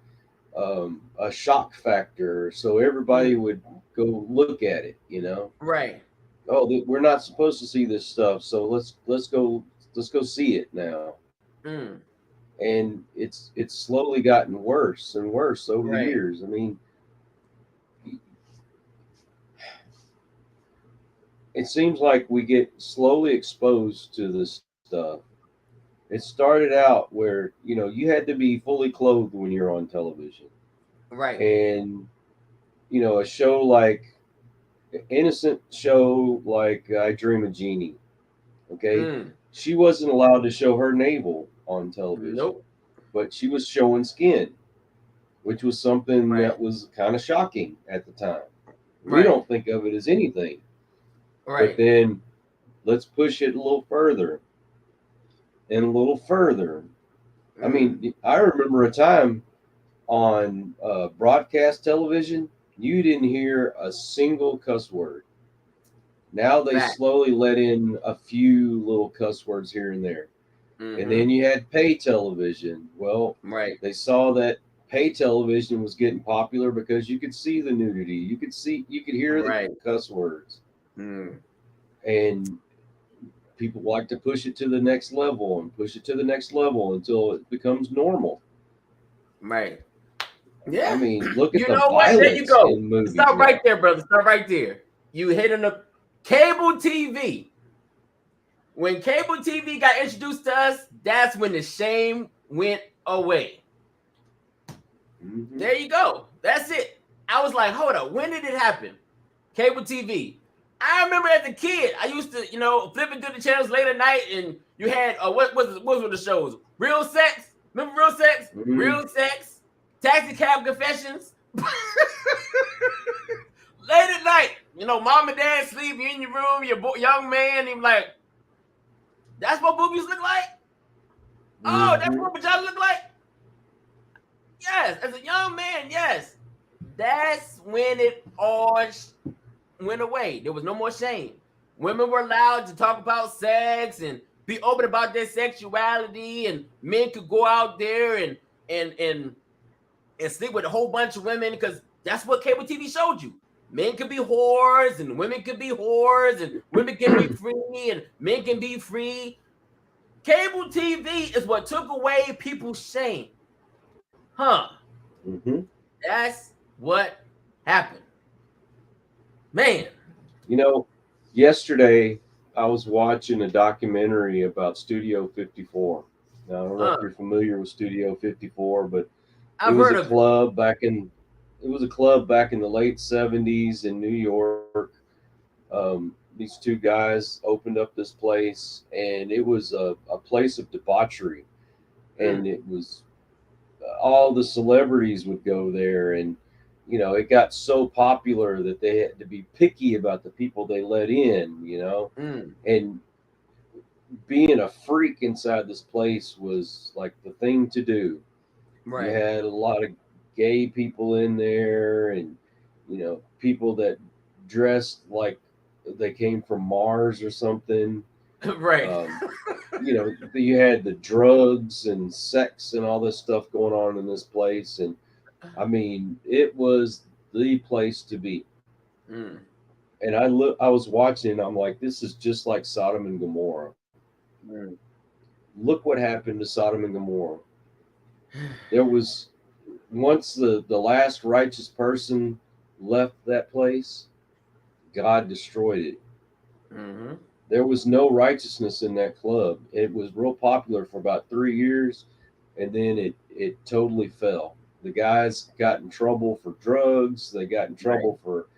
a shock factor, so everybody would go look at it. You know, right? Oh, we're not supposed to see this stuff, so let's go see it now. Mm. And it's slowly gotten worse and worse over the years. I mean, it seems like we get slowly exposed to this stuff. It started out where, you had to be fully clothed when you're on television. Right. And, a show like, innocent show like I Dream of Jeannie. Okay. Mm. She wasn't allowed to show her navel on television. Nope. But she was showing skin, which was something that was kind of shocking at the time. We don't think of it as anything. Right. But then let's push it a little further and a little further. Mm. I mean, I remember a time on broadcast television, you didn't hear a single cuss word. Now they slowly let in a few little cuss words here and there. Mm-hmm. And then you had pay television. Well, they saw that pay television was getting popular because you could see the nudity. You could hear the cuss words. Mm. And people like to push it to the next level and push it to the next level until it becomes normal. Right. Yeah. I mean, look at the violence what? There you go. in movies. Stop right there, brother. Stop right there. You hitting the cable TV. When cable TV got introduced to us, that's when the shame went away. Mm-hmm. There you go. That's it. I was like, hold up. When did it happen? Cable TV. I remember as a kid, I used to, flipping through the channels late at night, and you had what were the shows? Real Sex. Remember Real Sex? Mm-hmm. Real Sex. Taxi Cab Confessions. Late at night, mom and dad sleep. You in your room. Your young man. He's like, that's what boobies look like? Mm-hmm. Oh, that's what vagina look like? Yes, as a young man, yes. That's when it all went away. There was no more shame. Women were allowed to talk about sex and be open about their sexuality, and men could go out there and sleep with a whole bunch of women, because that's what cable TV showed you. Men could be whores, and women could be whores, and women can be free, and men can be free. Cable TV is what took away people's shame. Huh. Mm-hmm. That's what happened. Man. You know, yesterday I was watching a documentary about Studio 54. Now, I don't know if you're familiar with Studio 54, but I've it was heard a of club back in the late 70s in New York. These two guys opened up this place, and it was a place of debauchery. And it was all the celebrities would go there, and you know, it got so popular that they had to be picky about the people they let in, you know. And being a freak inside this place was like the thing to do. Right. You had a lot of gay people in there, and you know, people that dressed like they came from Mars or something. Right. You know, you had the drugs and sex and all this stuff going on in this place, and I mean, it was the place to be. And I was watching, and I'm like, this is just like Sodom and Gomorrah. Look what happened to Sodom and Gomorrah. There was, once the last righteous person left that place, God destroyed it. There was no righteousness in that club. It was real popular for about 3 years, and then it totally fell. The guys got in trouble for drugs. They got in trouble for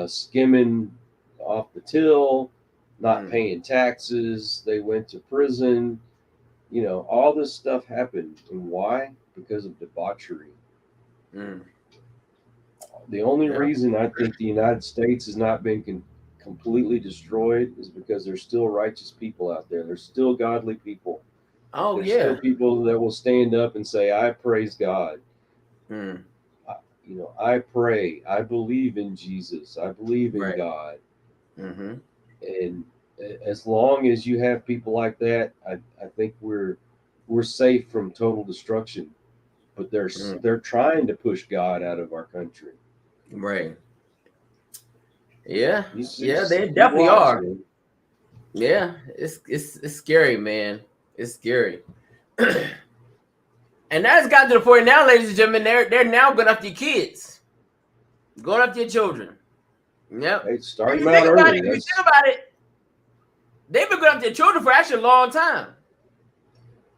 skimming off the till, not paying taxes. They went to prison. You know, all this stuff happened. And why? Because of debauchery. The only reason I think the United States has not been completely destroyed is because there's still righteous people out there. There's still godly people. Oh, There's still people that will stand up and say, I praise God. You know, I pray. I believe in Jesus. I believe in God. And as long as you have people like that, I think we're safe from total destruction. But they're trying to push God out of our country. Right. Yeah. Yeah, They definitely are. Yeah, it's scary, man. It's scary. And that's gotten to the point now, ladies and gentlemen, they're now going after your kids. Going after your children. Yep. Hey, start them out early. If you think about it, they've been going after their children for actually a long time.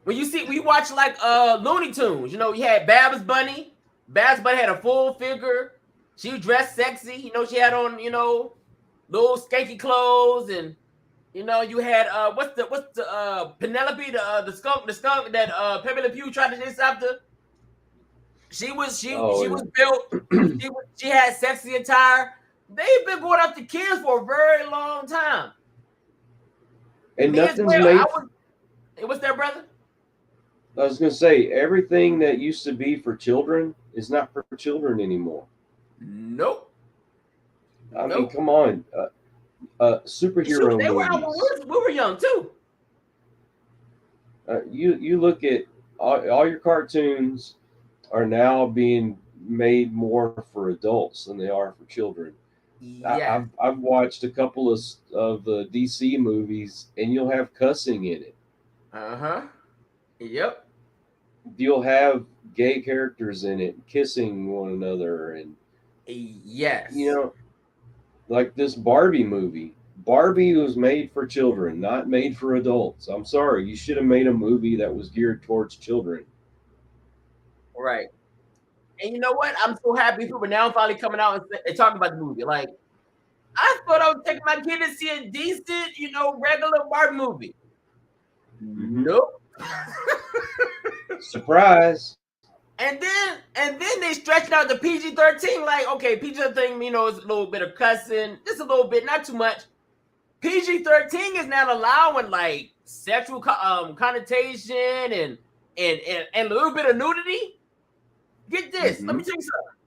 When we watch like Looney Tunes, you know, you had Babs Bunny. Babs Bunny had a full figure. She was dressed sexy. You know, she had on, you know, little skanky clothes, and you know, you had what's the Penelope, the skunk that Pepe Le Pew tried to chase after. She was built. She had sexy attire. They've been going after kids for a very long time. And nothing's made. What's that, brother? I was going to say, everything that used to be for children is not for children anymore. Nope. I mean, come on. Superhero movies. We were young too. You look at all your cartoons are now being made more for adults than they are for children. Yeah. I've watched a couple of the DC movies, and you'll have cussing in it. Yep. You'll have gay characters in it, kissing one another, and yes, you know, like this Barbie movie. Barbie was made for children, not made for adults. I'm sorry, you should have made a movie that was geared towards children. Right. And you know what? I'm so happy people are now finally coming out and talking about the movie. Like, I thought I was taking my kid to see a decent, you know, regular Barbie movie. Nope. Surprise. And then they stretched out the PG-13. Like, okay, PG-13, you know, is a little bit of cussing, just a little bit, not too much. PG-13 is now allowing like sexual connotation and a little bit of nudity. Get this. Let me tell you something.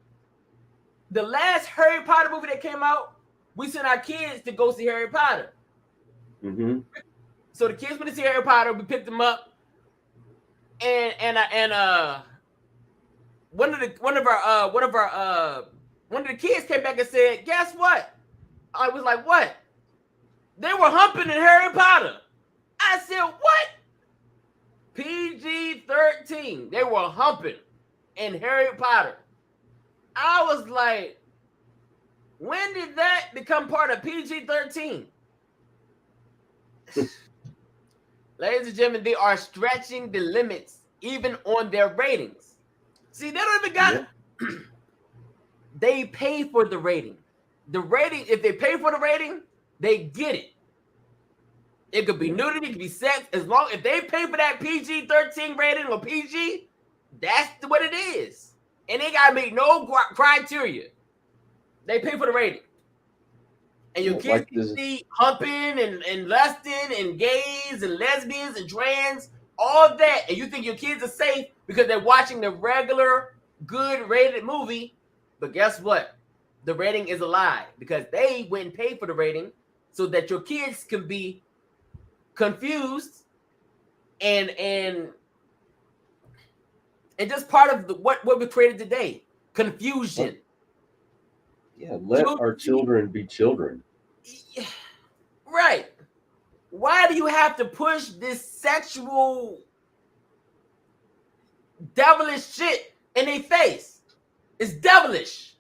The last Harry Potter movie that came out, we sent our kids to go see Harry Potter. So the kids went to see Harry Potter. We picked them up, and one of the kids came back and said, "Guess what?" I was like, "What?" They were humping in Harry Potter. I said, "What?" PG-13. They were humping in Harry Potter. I was like, when did that become part of PG-13? Ladies and gentlemen, they are stretching the limits even on their ratings. See, they don't even got they pay for the rating. The rating, if they pay for the rating, they get it. It could be nudity, it could be sex, as long if they pay for that PG-13 rating or PG, that's what it is. And they gotta make no criteria. They pay for the rating. And your kids can see humping and lusting and gays and lesbians and trans, all that. And you think your kids are safe because they're watching the regular, good rated movie. But guess what? The rating is a lie because they went and paid for the rating so that your kids can be confused and just part of what we created today. Confusion. Yeah, let our children be children. Right. Why do you have to push this sexual devilish shit in their face? It's devilish.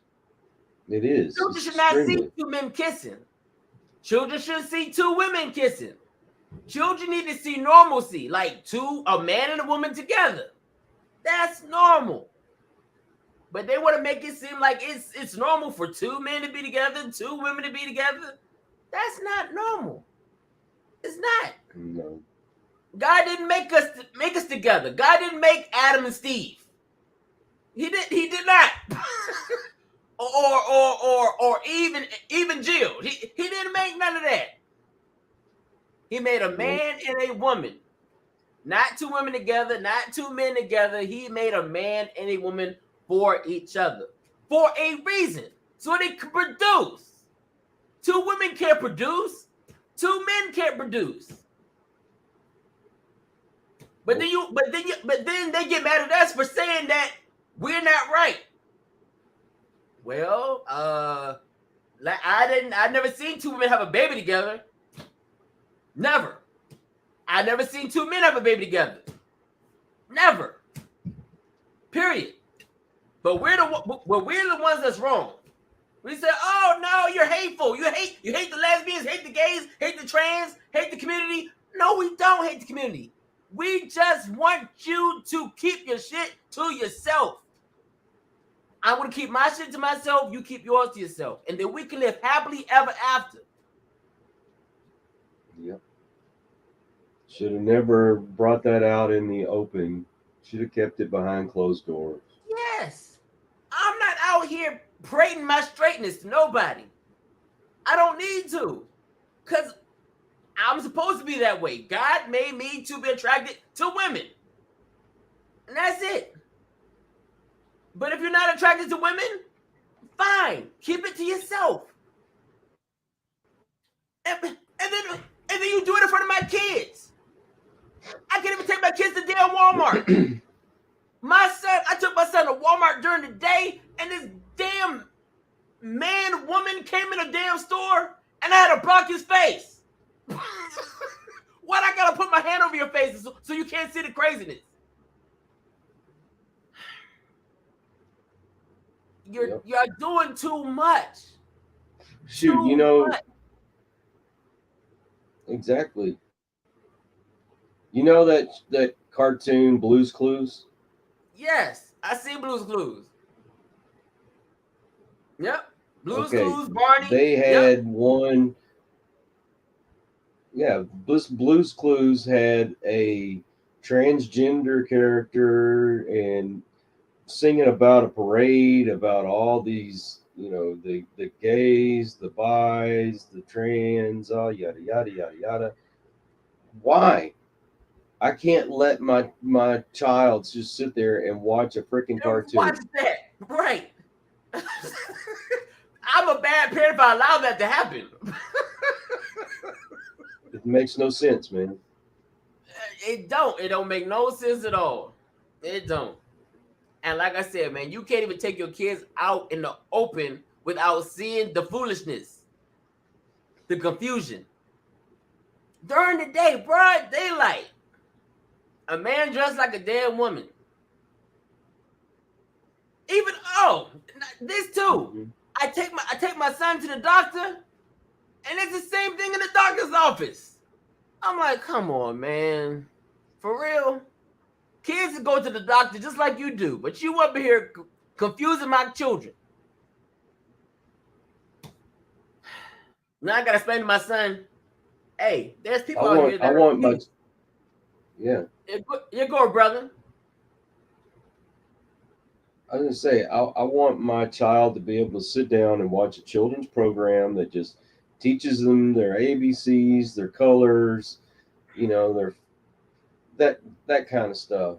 It is. Children should not see two men kissing. Children should see two women kissing. Children need to see normalcy, like a man and a woman together. That's normal. But they want to make it seem like it's normal for two men to be together, two women to be together. That's not normal. It's not. No. God didn't make us together. God didn't make Adam and Steve. He did not. or even Jill. He didn't make none of that. He made a man and a woman. Not two women together, not two men together. He made a man and a woman for each other. For a reason. So they can produce. Two women can't produce. Two men can't produce. But then they get mad at us for saying that we're not right. Well, I never seen two women have a baby together. Never. I never seen two men have a baby together. Never. Period. But we're the ones that's wrong. We say, "Oh no, you're hateful. You hate the lesbians, hate the gays, hate the trans, hate the community." No, we don't hate the community. We just want you to keep your shit to yourself. I want to keep my shit to myself. You keep yours to yourself, and then we can live happily ever after. Yep. Should have never brought that out in the open. Should have kept it behind closed doors. Yes. I'm not out here parading my straightness to nobody. I don't need to. Because I'm supposed to be that way. God made me to be attracted to women. And that's it. But if you're not attracted to women, fine. Keep it to yourself. And then you do it in front of my kids. I can't even take my kids to damn Walmart. I took my son to Walmart during the day, and this damn woman came in a damn store, and I had to block his face. Why'd I gotta put my hand over your face so you can't see the craziness? You're doing too much. Shoot, exactly. You know that cartoon Blue's Clues? Yes, I see Blue's Clues. Yep. Clues, Barney. They had one. Yeah, Blue's Clues had a transgender character and singing about a parade, about all these, the gays, the bis, the trans, yada, yada, yada, yada. Why? I can't let my child just sit there and watch a freaking cartoon. Watch that. Right. I'm a bad parent if I allow that to happen. It makes no sense, man. It don't make no sense at all. It don't. And like I said, man, you can't even take your kids out in the open without seeing the foolishness, the confusion. During the day, broad daylight. A man dressed like a dead woman. Even this too. Mhm. I take my son to the doctor, and it's the same thing in the doctor's office. I'm like, come on, man, for real. Kids go to the doctor just like you do, but you up here confusing my children. Now I gotta explain to my son, hey, there's people out here that I want my, yeah. You go, brother. I was gonna say, I want my child to be able to sit down and watch a children's program that just teaches them their ABCs, their colors, their that kind of stuff.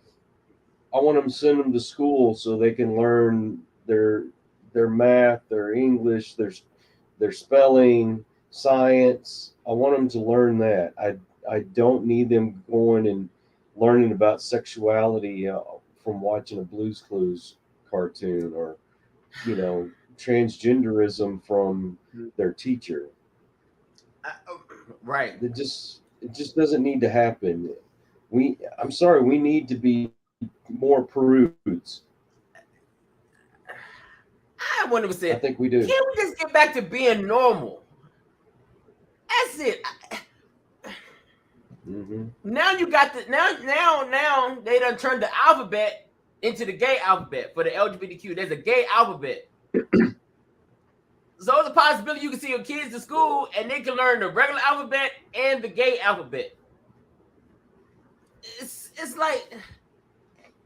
I want them to send them to school so they can learn their math, their English, their spelling, science. I want them to learn that. I don't need them going and learning about sexuality from watching a Blue's Clues cartoon or transgenderism from their teacher. Right. It just doesn't need to happen. I'm sorry, we need to be more prudes. I wouldn't have said. I think we do. Can't we just get back to being normal? That's it. Mm-hmm. Now you got the now they done turned the alphabet into the gay alphabet for the LGBTQ. There's a gay alphabet. So there's a possibility you can see your kids to school and they can learn the regular alphabet and the gay alphabet. It's like,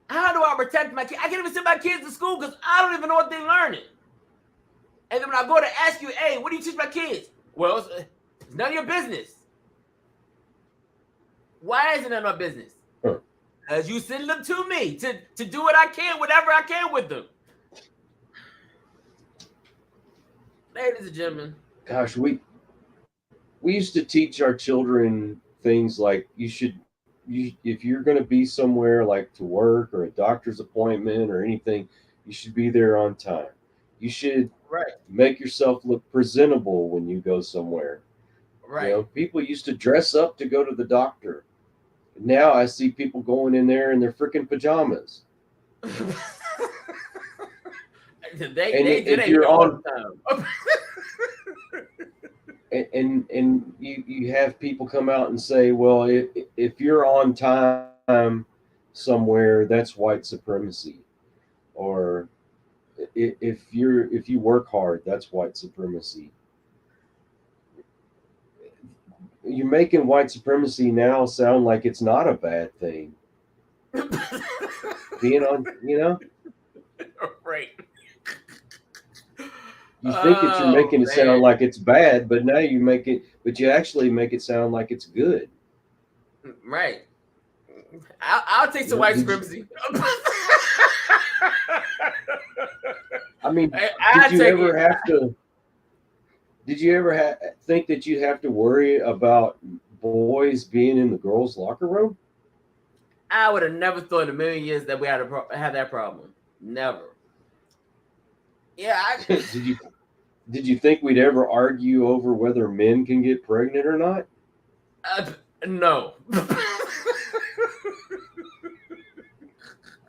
how do I protect my kids? I can't even send my kids to school because I don't even know what they're learning. And then when I go to ask you, hey, what do you teach my kids? Well, it's none of your business. Why isn't it none of my business? Because you send them to me to do what I can, whatever I can with them. Ladies and gentlemen. Gosh, we used to teach our children things like if you're going to be somewhere like to work or a doctor's appointment or anything, you should be there on time. You should make yourself look presentable when you go somewhere. Right. People used to dress up to go to the doctor. Now I see people going in there in their freaking pajamas. they did it all the time. and you have people come out and say, well, if you're on time somewhere, that's white supremacy, or if you work hard, that's white supremacy. You're making white supremacy now sound like it's not a bad thing. Being on, right. You think that you're making it sound like it's bad, but now you actually make it sound like it's good. Right. I'll take some white supremacy. I mean, did you ever think that you have to worry about boys being in the girls' locker room? I would have never thought in a million years that we had have that problem. Never. Yeah. Did you think we'd ever argue over whether men can get pregnant or not? No.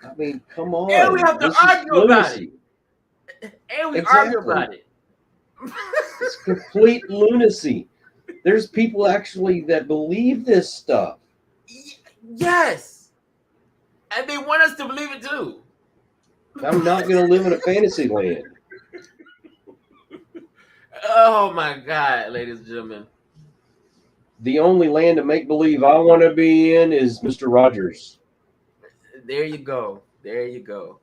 I mean, come on. And we have to argue about it. And we argue about it. It's complete lunacy. There's people actually that believe this stuff. Yes. And they want us to believe it too. I'm not going to live in a fantasy land. Oh my God, ladies and gentlemen. The only land of make believe I want to be in is Mr. Rogers. There you go. There you go.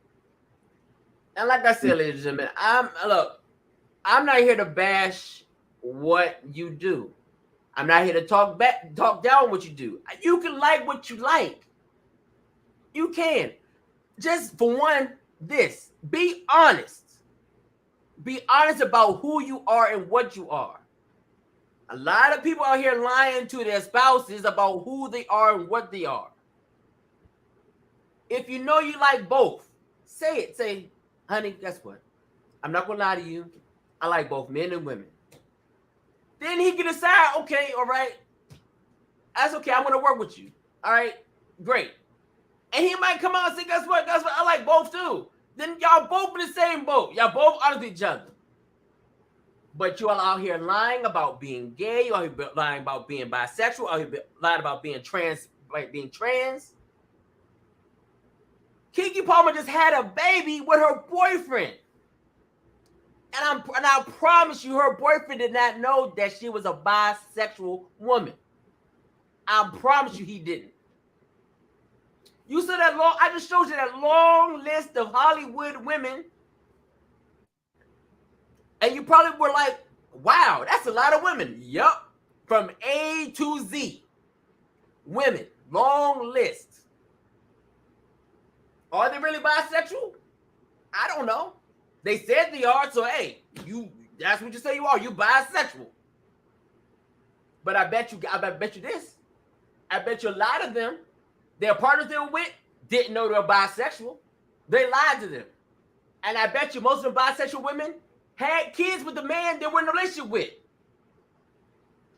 And like I said, ladies and gentlemen, I'm not here to bash what you do. I'm not here to talk down what you do. You can like what you like. You can. Just for one, be honest. Be honest about who you are and what you are. A lot of people out here lying to their spouses about who they are and what they are. If you know you like both, say it. Say, honey, guess what? I'm not going to lie to you. I like both men and women. Then he can decide, okay, all right. That's okay. I'm going to work with you. All right, great. And he might come out and say, guess what? Guess what? I like both too. Then y'all both in the same boat. Y'all both honest with each other. But you all out here lying about being gay. You all here lying about being bisexual. Out here lying about being trans, like being trans. Keke Palmer just had a baby with her boyfriend. And I promise you, her boyfriend did not know that she was a bisexual woman. I promise you he didn't. You saw that long, I just showed you that long list of Hollywood women. And you probably were like, wow, that's a lot of women. Yup. From A to Z. Women. Long list. Are they really bisexual? I don't know. They said they are, so hey, that's what you say you are. You bisexual. But I bet you this. I bet you a lot of them, their partners they were with, didn't know they were bisexual. They lied to them. And I bet you most of the bisexual women had kids with the man they were in a relationship with.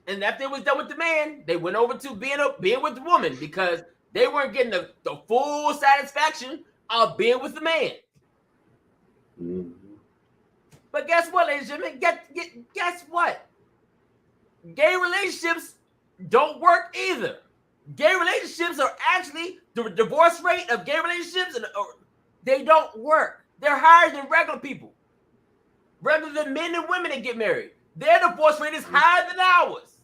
And after they was done with the man, they went over to being with the woman because they weren't getting the full satisfaction of being with the man. Mm-hmm. But guess what, ladies and gentlemen? Guess what? Gay relationships don't work either. Gay relationships are actually the divorce rate of gay relationships, they don't work. They're higher than regular people. Rather than men and women that get married. Their divorce rate is higher than ours.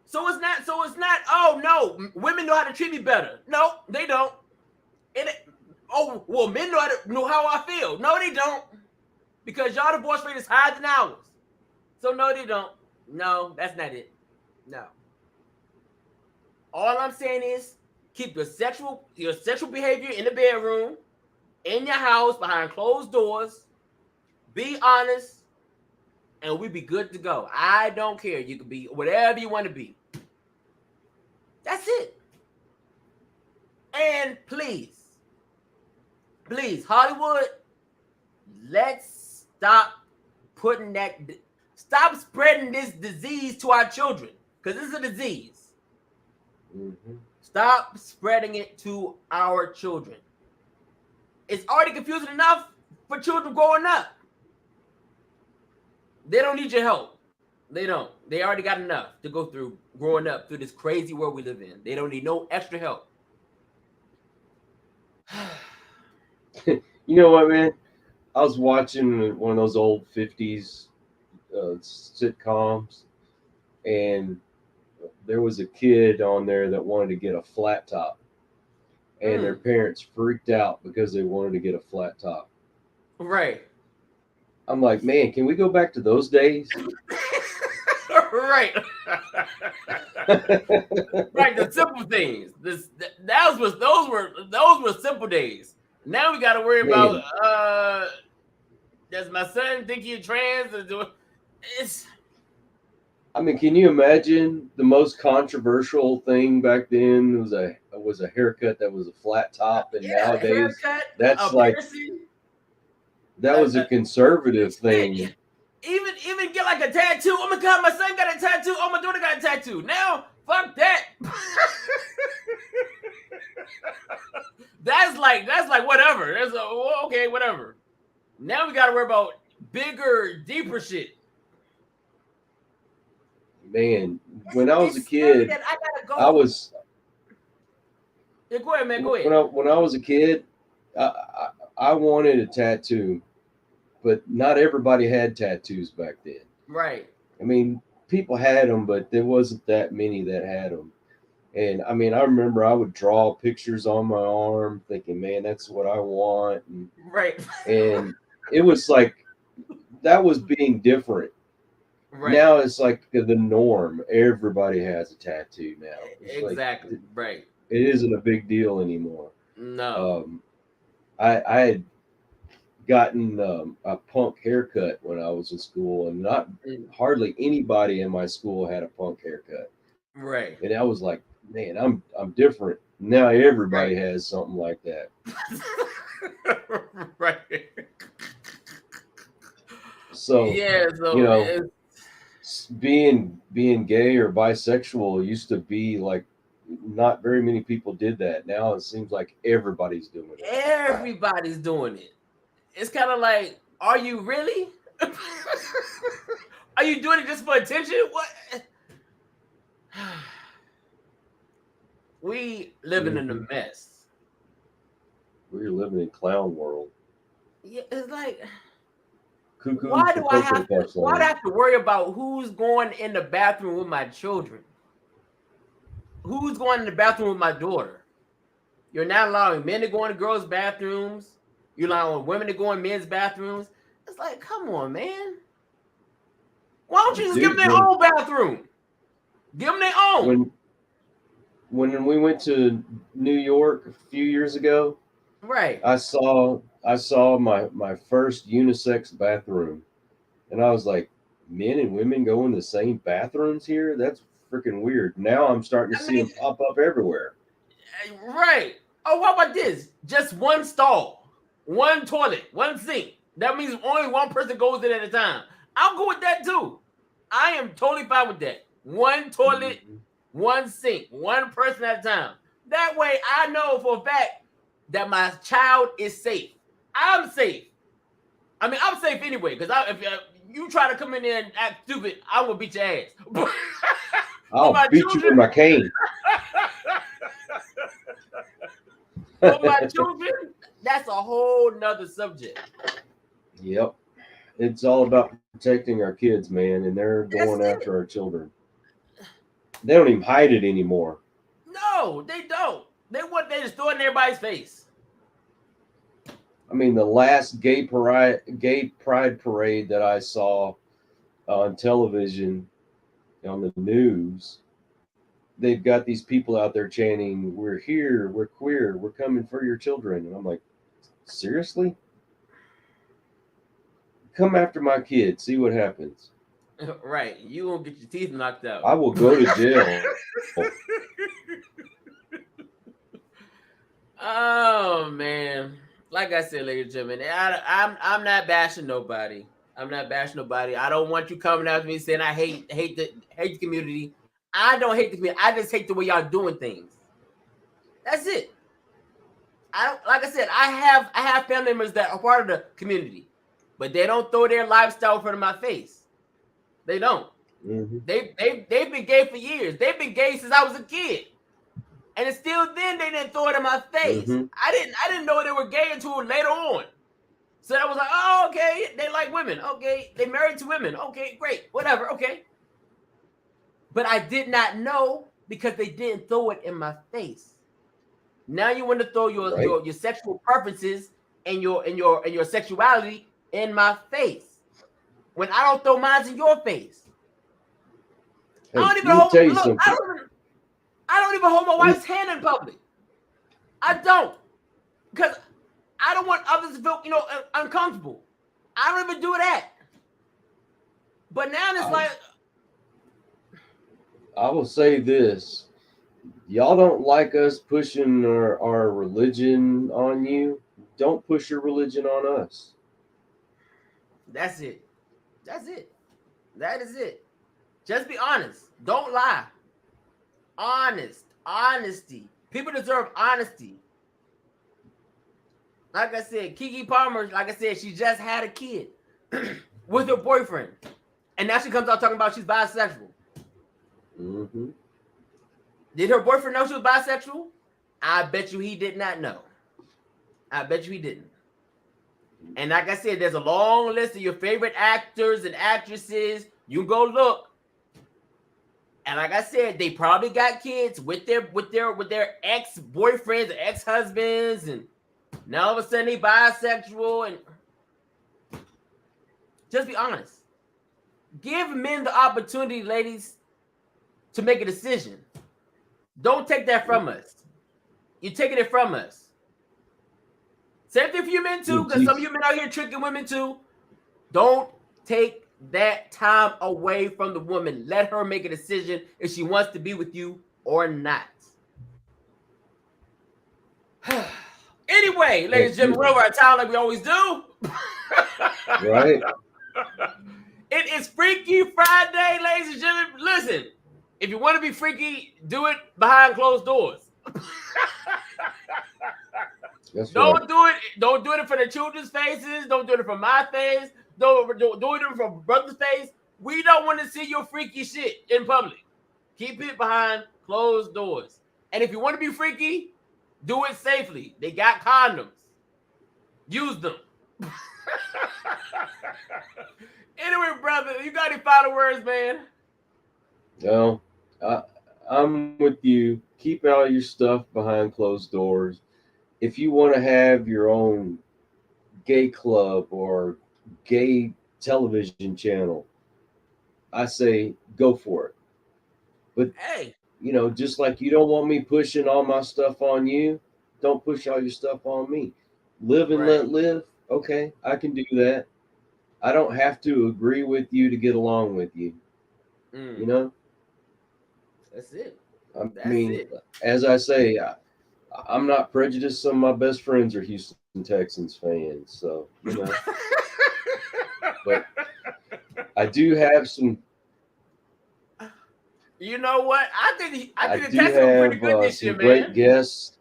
So it's not, oh no, women know how to treat me better. No, they don't. Men know how I feel. No, they don't. Because y'all divorce rate is higher than ours. So no, they don't. No, that's not it. No. All I'm saying is keep your sexual behavior in the bedroom, in your house, behind closed doors. Be honest, and we be good to go. I don't care. You can be whatever you want to be. That's it. And please, Hollywood, let's stop spreading this disease to our children, because this is a disease. Mm-hmm. Stop spreading it to our children. It's already confusing enough for children growing up. They don't need your help. They don't. They already got enough to go through growing up through this crazy world we live in. They don't need no extra help. You know what, man? I was watching one of those old 50s sitcoms, and there was a kid on there that wanted to get a flat top, and their parents freaked out because they wanted to get a flat top. Right. I'm like, man, can we go back to those days? Right. Right, the simple things. Those were simple days. Now we got to worry about does my son think you're trans? I mean, can you imagine the most controversial thing back then was a haircut that was a flat top, and nowadays that's like piercing. That was a conservative thing. Even get like a tattoo. Oh my God, my son got a tattoo. Oh, my daughter got a tattoo. Now, fuck that. That's like whatever. Okay, whatever. Now we gotta worry about bigger, deeper shit. Man, when I was a kid, I was. Yeah, go ahead, man. Go ahead. When I was a kid, I wanted a tattoo, but not everybody had tattoos back then. Right. I mean, people had them, but there wasn't that many that had them. And I mean, I remember I would draw pictures on my arm thinking, man, that's what I want. And, right. And it was like, that was being different. Right. Now it's like the norm. Everybody has a tattoo now. It's exactly. Like, right. It isn't a big deal anymore. No. I had gotten a punk haircut when I was in school, and hardly anybody in my school had a punk haircut. Right. And I was like, man, I'm different. Now everybody has something like that. Right. So, you know, being gay or bisexual used to be like not very many people did that. Now it seems like everybody's doing it. Everybody's doing it. It's kind of like, are you really? Are you doing it just for attention? What? We living in a mess. We're living in clown world. Yeah, it's like, Cuckoo why for do I Cocoa have to? Puffs Why do land. I have to worry about who's going in the bathroom with my children? Who's going in the bathroom with my daughter? You're not allowing men to go in girls' bathrooms. You're allowing women to go in men's bathrooms. It's like, come on, man. Why don't you just give them their own bathroom? Give them their own. When we went to New York a few years ago, Right. I saw my first unisex bathroom, and I was like, men and women go in the same bathrooms here? That's freaking weird. Now I'm starting to see them pop up everywhere. Right. Oh, what about this? Just one stall, one toilet, one sink. That means only one person goes in at a time. I'm good with that too. I am totally fine with that. One toilet, one sink, one person at a time. That way I know for a fact that my child is safe. I'm safe. I mean, I'm safe anyway, because if you try to come in there and act stupid, I will beat your ass. I'll beat you with my cane. For my children, that's a whole nother subject. Yep. It's all about protecting our kids, man, and they're going after our children. They don't even hide it anymore. No, they don't. They just throw it in everybody's face. I mean, the last gay pride parade that I saw on television, on the news, they've got these people out there chanting, "We're here, we're queer, we're coming for your children." And I'm like, seriously? Come after my kids, see what happens. Right. You won't get your teeth knocked out. I will go to jail. Oh, man. Like I said, ladies and gentlemen, I'm not bashing nobody. I'm not bashing nobody. I don't want you coming after me saying I hate the community. I don't hate the community. I just hate the way y'all doing things. That's it. Like I said, I have family members that are part of the community, but they don't throw their lifestyle in front of my face. They don't. Mm-hmm. They've been gay for years. They've been gay since I was a kid. And it's still then they didn't throw it in my face. Mm-hmm. I didn't know they were gay until later on. So I was like, oh, okay, they like women. Okay, they married to women. Okay, great, whatever, okay. But I did not know because they didn't throw it in my face. Now you want to throw your sexual preferences and your sexuality in my face. When I don't throw mine in your face. Hey, I don't even hold my wife's hand in public. I don't. Because I don't want others to feel, uncomfortable. I don't even do that. But now it's like. I will say this. Y'all don't like us pushing our religion on you. Don't push your religion on us. That's it. That's it. That is it. Just be honest. Don't lie. Honesty. People deserve honesty. Like I said, Keke Palmer, like I said, she just had a kid with her boyfriend. And now she comes out talking about she's bisexual. Mm-hmm. Did her boyfriend know she was bisexual? I bet you he did not know. I bet you he didn't. And like I said, there's a long list of your favorite actors and actresses. You go look. And like I said, they probably got kids with their ex-boyfriends or ex-husbands, and now all of a sudden they bisexual. And just be honest. Give men the opportunity, ladies, to make a decision. Don't take that from us. You're taking it from us. Same thing for you men too, because some of you men out here tricking women too. Don't take that time away from the woman. Let her make a decision if she wants to be with you or not. Anyway, ladies and gentlemen, we're over our time like we always do. Right. It is Freaky Friday, ladies and gentlemen. Listen, If you want to be freaky, do it behind closed doors. That's Don't right. do it. Don't do it for the children's faces. Don't do it for my face. Don't do it for brother's face. We don't want to see your freaky shit in public. Keep it behind closed doors. And if you want to be freaky, do it safely. They got condoms. Use them. Anyway, brother, you got any final words, man? No, I'm with you. Keep all your stuff behind closed doors. If you want to have your own gay club or gay television channel, I say go for it. But Hey, just like you don't want me pushing all my stuff on you, don't push all your stuff on me. Live and right. let live. Okay, I can do that. I don't have to agree with you to get along with you. That's it. I That's mean, it. as I say, I'm not prejudiced. Some of my best friends are Houston Texans fans, so But I do have some. You know what? I think the do Texans are pretty have good this year, some man. great guests.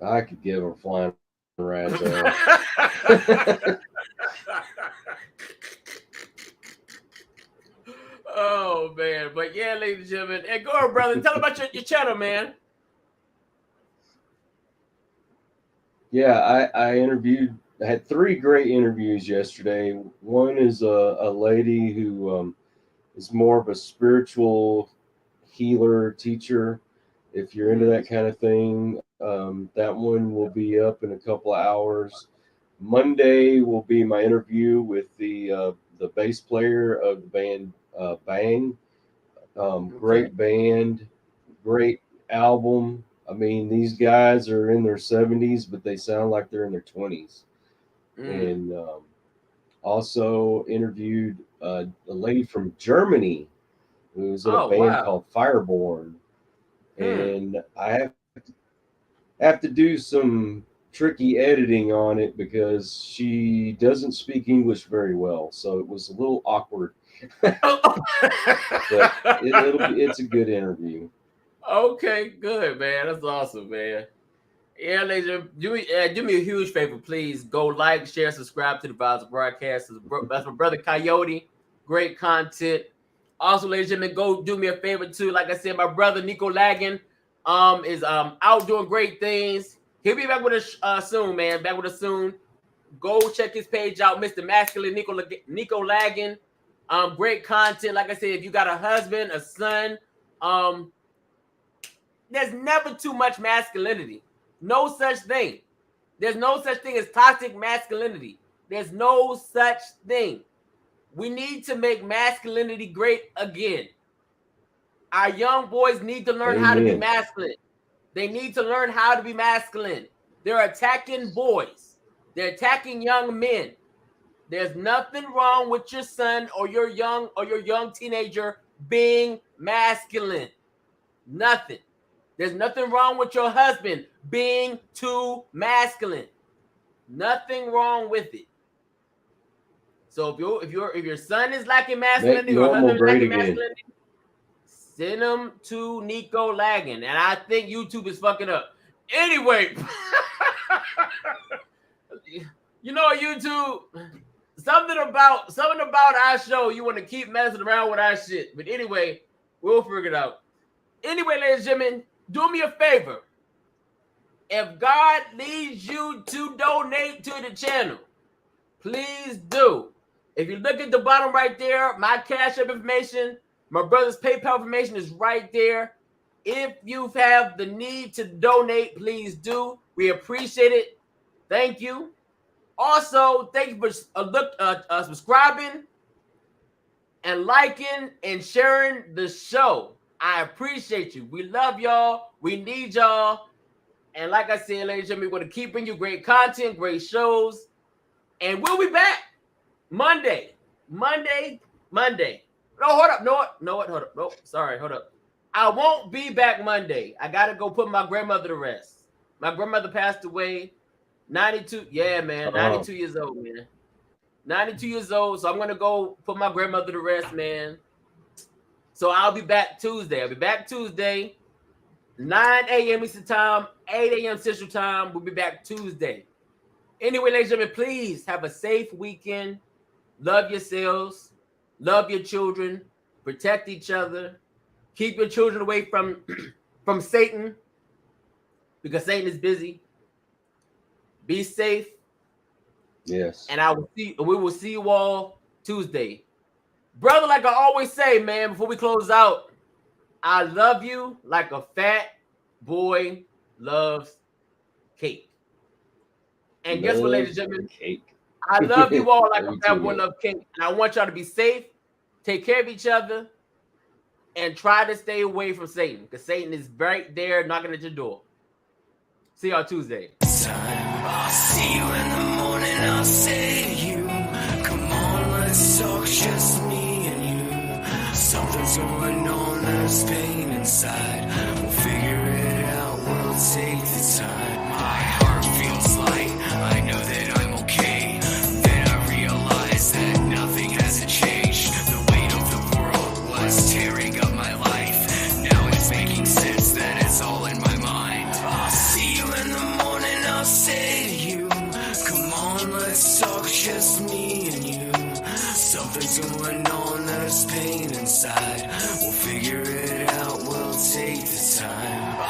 I could give a flying rat's ass. Oh man, but yeah, ladies and gentlemen, hey, go on, brother. Tell about your channel, man. Yeah, I interviewed. I had 3 great interviews yesterday. One is a lady who is more of a spiritual healer, teacher. If you're into that kind of thing, that one will be up in a couple of hours. Monday will be my interview with the bass player of the band Bang. Great band, great album. I mean, these guys are in their 70s, but they sound like they're in their 20s. And also interviewed a lady from Germany who's in a band called Fireborn. And I have to do some tricky editing on it because she doesn't speak English very well, so it was a little awkward. But it's a good interview. Okay, good, man. That's awesome, man. Yeah, ladies and gentlemen, do me a huge favor, please. Go like, share, subscribe to the Vibes Broadcast. That's my brother Coyote. Great content. Also, ladies and gentlemen, go do me a favor too. Like I said, my brother Nico Lagan is out doing great things. He'll be back with us soon, man. Back with us soon. Go check his page out, Mr. Masculine Nico Lagan. Great content. Like I said, if you got a husband, a son, there's never too much masculinity. No such thing. There's no such thing as toxic masculinity. There's no such thing. We need to make masculinity great again. Our young boys need to learn how to be masculine. They need to learn how to be masculine. They're attacking boys. They're attacking young men. There's nothing wrong with your son or your young teenager being masculine. Nothing. There's nothing wrong with your husband being too masculine. Nothing wrong with it. So if your son is lacking masculinity, your husband is lacking masculinity, send him to Nico Lagan. And I think YouTube is fucking up. Anyway, YouTube, something about our show, you want to keep messing around with our shit. But anyway, we'll figure it out. Anyway, ladies and gentlemen, do me a favor. If God leads you to donate to the channel, please do. If you look at the bottom right there, my Cash App information, my brother's PayPal information is right there. If you have the need to donate, please do. We appreciate it. Thank you. Also, thank you for subscribing and liking and sharing the show. I appreciate you. We love y'all. We need y'all. And like I said, ladies and gentlemen, we're going to keep bringing you great content, great shows. And we'll be back Monday. No, hold up. Hold up. Nope. Sorry, hold up. I won't be back Monday. I got to go put my grandmother to rest. My grandmother passed away. 92. Yeah, man. 92 years old, man. 92 years old. So I'm going to go put my grandmother to rest, man. So I'll be back Tuesday. I'll be back Tuesday, 9 a.m. Eastern Time, 8 a.m. Central Time. We'll be back Tuesday. Anyway, ladies and gentlemen, please have a safe weekend. Love yourselves. Love your children. Protect each other. Keep your children away from Satan, because Satan is busy. Be safe. Yes. And we will see you all Tuesday. Brother, like I always say, man, before we close out, I love you like a fat boy loves cake. And guess what, ladies and gentlemen? Cake. I love you all like a Love fat you boy too, loves cake. And I want y'all to be safe, take care of each other, and try to stay away from Satan, because Satan is right there knocking at your door. See y'all Tuesday. I'll see you in the morning, I'll say to you, come on, let's talk, just me and you. Something's going on, there's pain inside. We'll figure it out, we'll take the time. My heart feels light, I know that I'm okay. Then I realize that nothing hasn't changed. The weight of the world was tearing up my life. Now it's making sense that it's all in my mind. I'll see you in the morning, I'll say to you, come on, let's talk, just me and you. Something's going on, there's pain inside. We'll figure it out, we'll take the time.